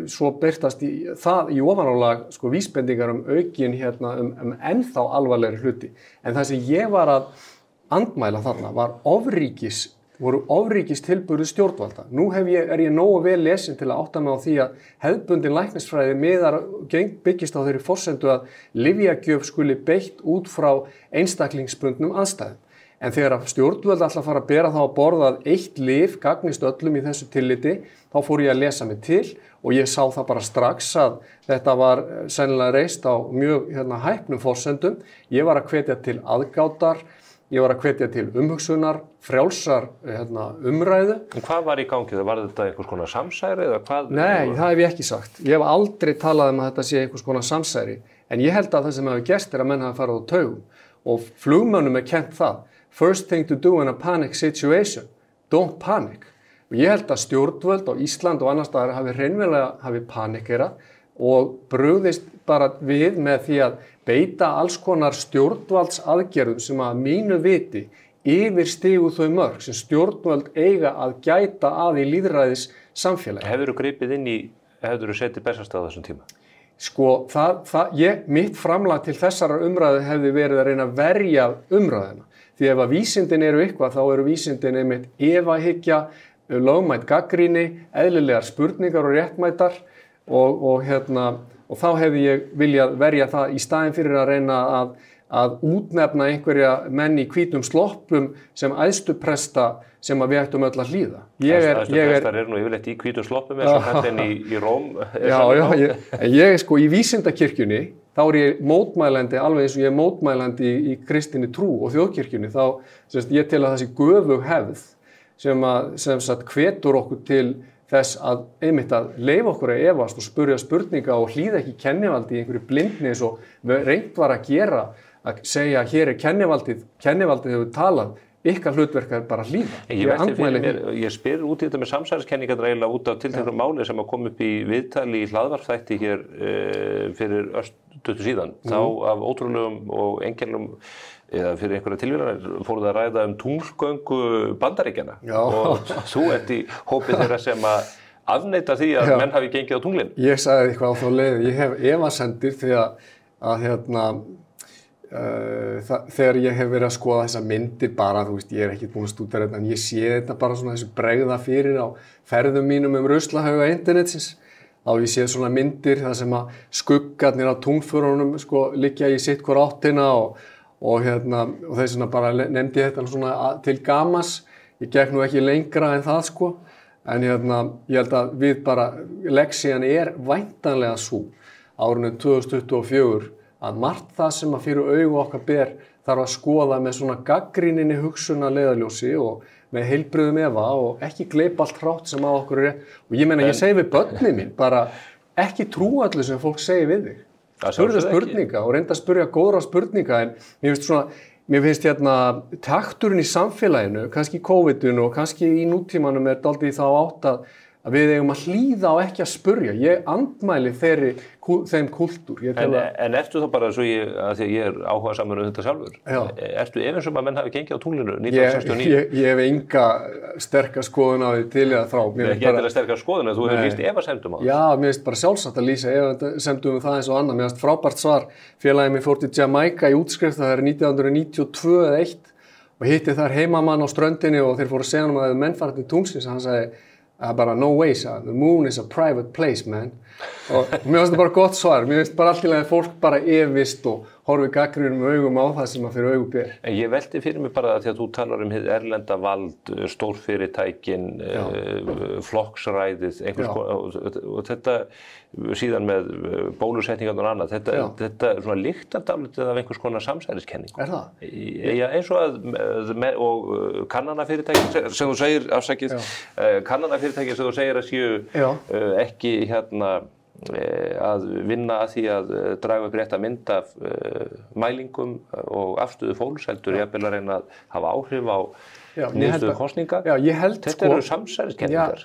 svo birtast það í ofanálag vísbendingar aukin ennþá alvarlegri hluti. En það sem ég var að andmæla þarna voru ofríkis tilburði stjórnvalda. Nú er ég nógu vel lesin til að átta mig á því að hefðbundin læknisfræði byggist á þeirri forsendu að lyfjagjöf skuli beitt út frá einstaklingsbundnum aðstæðum. En þegar stjórnvöld ætla að fara að bera þá að borða að eitt lyf gagnist öllum í þessu tilliti, þá fór ég að lesa mig til og ég sá það bara strax að þetta var sennilega reist á mjög hæpnum forsendum. Ég var að hvetja til aðgátar, ég var að hvetja til umhugsunar, frjálsar umræðu. En hvað var í gangi? Var þetta einhvers konar samsæri eða hvað? Nei, það hef ég ekki sagt. Ég hef aldrei talað að þetta sé einhvers konar samsæri, en ég held að það sem hefur gerst að menn hafa farið á taugum og flugmönnum kennt það. First thing to do in a panic situation, don't panic. Og ég held að stjórnvöld á Ísland og annars staðar hafi panikerað og brugðist bara við með því að beita alls konar stjórnvaldsaðgerðum sem að mínu viti yfirstigu þau mörk sem stjórnvöld eiga að gæta að í lýðræðis samfélagi. Hefurðu gripið inn í, hefurðu setið Bessastaði á þessum tíma? Sko, mitt framlag til þessara umræðu hefði verið að reyna að verja umræðina. Því ef að vísindin eru eitthvað, þá eru vísindin einmitt efahyggja, lögmætt gagnrýni, eðlilegar spurningar og réttmætar og þá hefði ég viljað verja það í staðinn fyrir að reyna að útnefna einhverja menn í hvítum sloppum sem æðstupresta sem við ættum öll að hlýða. Æðstuprestar eru nú yfirleitt í hvítum sloppum eins og hættin í Róm. Ég sko í vísindakirkjunni, þá ég mótmælandi, alveg eins og ég mótmælandi í kristinni trú og þjóðkirkjunni, þá ég tel að þessi göfug hefð sem hvetur okkur til þess að einmitt að leyfa okkur að efast og spurja spurninga og hlýða ekki kennivaldi í einhverju blindni eins og reynt var að gera, að segja hér kennivaldið hefur talað, ykkar hlutverk bara að hlýða. Ég spyr út í þetta með samsæriskenningar eiginlega út af tilteknum máli sem að kom upp í viðtali í hlaðvarpsþætti hér fyrir örstutu síðan. Þá af ótrúlegum og einkennum eða fyrir einhverja tilvíðanir fóruð að ræða tunglgöngu Bandaríkjanna og þú ert í hópið þeirra sem að afneita því að menn hafi gengið á tunglin. Ég sagði eitthvað á þá leið, ég hef efasemdir því að þegar ég hef verið að skoða þessa myndir bara, þú veist, ég er ekki búin að stúdera þetta en ég sé þetta bara svona þessu bregða fyrir á ferðum mínum ruslahauga internetsins. Þá ég sé svona myndir þar sem að skuggarnir á tunglförunum liggja í sitt hvor áttina og þess vegna bara nefndi ég þetta svona til gamans. Ég gekk nú ekki lengra en það en ég held að við bara, lexían væntanlega sú árinu 2024 að margt það sem að fyrir augu okkar ber þarf að skoða með svona gagnrýninni hugsunar leiðarljósi og með heilbrigðum efa og ekki gleypa allt hrátt sem að okkur og ég meina ég segi við börnin mín bara ekki trúa öllu sem fólk segir við þig. Spurðu spurninga og reynda að spyrja góðra spurninga en mér finnst takturinn í samfélaginu, kannski í COVID-inu og kannski í nútímanum dálítið þá átt að við eigum að hlýða og ekki að spurja. Ég andmæli þeim kúltúr. En ertu þá bara, að því ég áhugasamur þetta sjálfur, ertu efins að menn hafi gengið á tunglinu 1969? Ég hef enga sterka skoðun á því til eða frá. Ekki endilega sterka skoðun, þú hefur lýst efasemdum á það. Já, mér finnst bara sjálfsagt að lýsa efasemdum það eins og annað. Mér finnst frábært svar. Félagið mér fór til Jamaica í útskrift, það 1992 eða 1 og hitti þar heimamann á ströndinni og þeir fóru að segja að menn fara til tunglsins, hann sagði bara no way, the moon is a private place, man. Og mér finnst það bara gott svar. Mér finnst bara allt í lagi að fólk bara efist og horfi gagnrýnum augum á það sem að fyrir augum ber. En ég velti fyrir mig bara því að þú talar hið erlenda vald, stórfyrirtækin, flokksræðið, og þetta síðan með bólusetningar og annað, þetta svona lyktar-dálítið af einhvers konar samsæriskenningu. Það? Já, eins og kannanafyrirtækin sem þú segir, kannanafyrirtækin sem þú segir að séu ekki að vinna að því að draga upp rétta mynd af mælingum og afstöðu fólks heldur jafnvel að reyna að hafa áhrif á niðurstöðu kosninga. Já, ég held þetta eru samsæriskenningar.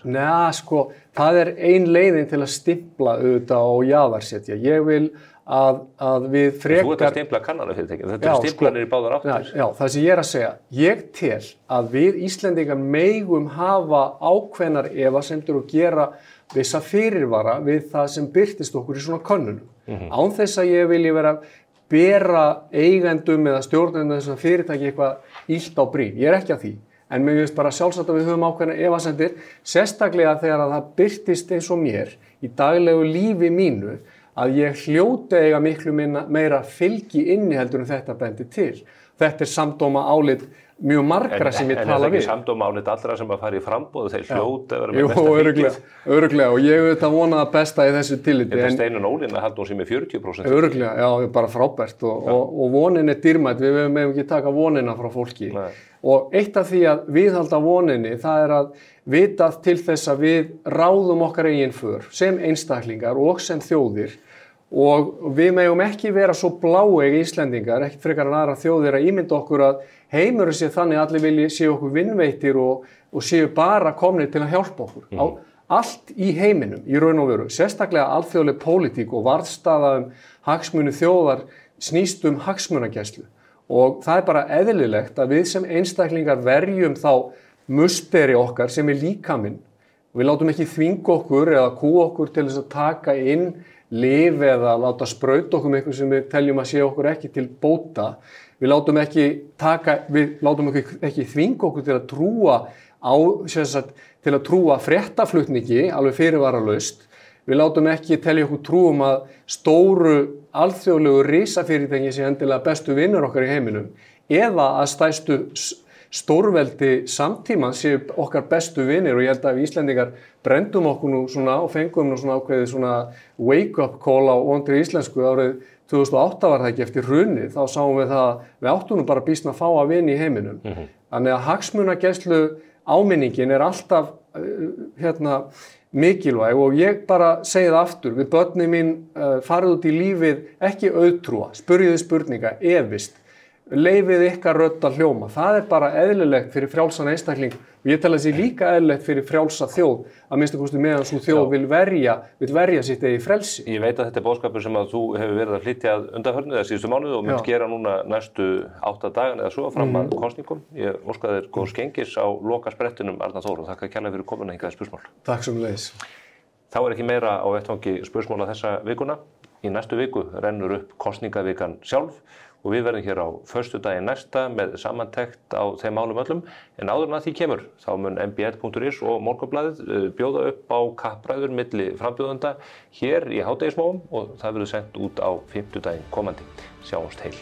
Það ein leiðin til að stimpla auðvitað og jaðarsetja. Ég vil að við frekar... Þú ert að stimpla kannanafyrirtækin, þetta eru stimplanir í báðar áttir. Já, það sem ég að segja. Ég tel að við Íslendingar megum hafa ákveðnar efasemdir og gera vissa fyrirvara við það sem birtist okkur í svona könnunum. Án þess að ég vilji vera bera eigendum eða stjórnendum þess að fyrirtæki eitthvað illt á brýn. Ég ekki að því. En mér finnst bara sjálfsagt að við höfum ákveðnar efasemdir, sérstaklega þegar að það birtist eins og mér í daglegu lífi mínu að ég hljóti eiga miklu meira fylgi inni heldur en þetta bendi til. Þetta samdóma álit mjög margra sem ég tala við. En er það ekki samdóma álit allra sem að fara í framboð þeir hljóti að vera með besta fylgið? Jú, örugglega og ég auðvitað vona það besta í þessu tilliti. Þetta Steinunn Ólín að halda hún sem er 40%. Örugglega, já, bara frábært og vonin dýrmætt, við megum ekki taka vonina frá fólki. Nei. Og eitt af því að viðhalda voninni, það að vita til þess að við ráðum okkar eigin för sem einstaklingar og sem þjóðir og við megum ekki vera svo bláeigi Íslendingar, ekkert frekar en aðra þjóðir að ímynda okkur að heimurinn sé þannig að allir vilji séu okkur vinnveitir og séu bara komnir til að hjálpa okkur. Allt í heiminum, í raun og veru, sérstaklega alþjóðleg pólitík og varðstaða hagsmuni þjóðar snýst hagsmunagæslu. Og það bara eðlilegt að við sem einstaklingar verjum þá musteri okkar sem líkaminn. Við látum ekki þvinga okkur eða kúa okkur til þess að taka inn lyf eða láta sprauta okkur með eitthvað sem við teljum að sé okkur ekki til bóta. Við látum ekki þvinga okkur til að trúa fréttaflutningi alveg fyrirvaralaust. Við látum ekki telja okkur trúum að stóru alþjóðlegu risafyrirtæki sé endilega bestu vinnur okkar í heiminum eða að stærstu stórveldi samtímans séu okkar bestu vinir og ég held að við Íslendingar brendum okkur nú svona og fengum nú svona ákveðið svona wake-up call á vondri íslensku árið 2008 var það ekki eftir hrunið, þá sáum við það að við áttum nú bara býsna að fá að vinna í heiminum. Þannig að hagsmunagæslu áminningin alltaf mikilvæg og ég bara segi það aftur, við börnin mín farið út í lífið ekki auðtrúa, spurjiði spurninga, efist. leyfið ykkar rödd að hljóma. Það bara eðlilegt fyrir frjálsan einstakling og ég tel að það sé líka eðlilegt fyrir frjálsa þjóð að minnsta kosti meðan sú þjóð vill verja sitt eigið frelsi. Ég veit að þetta boðskapur sem að þú hefur verið að flytja undanfarið eða síðustu mánuði og mynd gera núna næstu 8 dagana eða svo fram að kosningum. Ég óska þér góðs gengis á lokasprettinum, Arnar Þór, og þakka kærlega fyrir komuna hingað í Spursmál. Takk sömuleiðis. Þá ekki meira á vettvangi Spursmála þessa vikuna. Í næstu viku rennur upp kosningavikan sjálf og við verðum hér á föstudaginn næsta með samantekt á þeim málum öllum. En áður en að því kemur, þá mun mbl.is og Morgunblaðið bjóða upp á kappræður milli frambjóðenda hér í hádegismóum og það verður sent út á fimmtudaginn komandi. Sjáumst heil.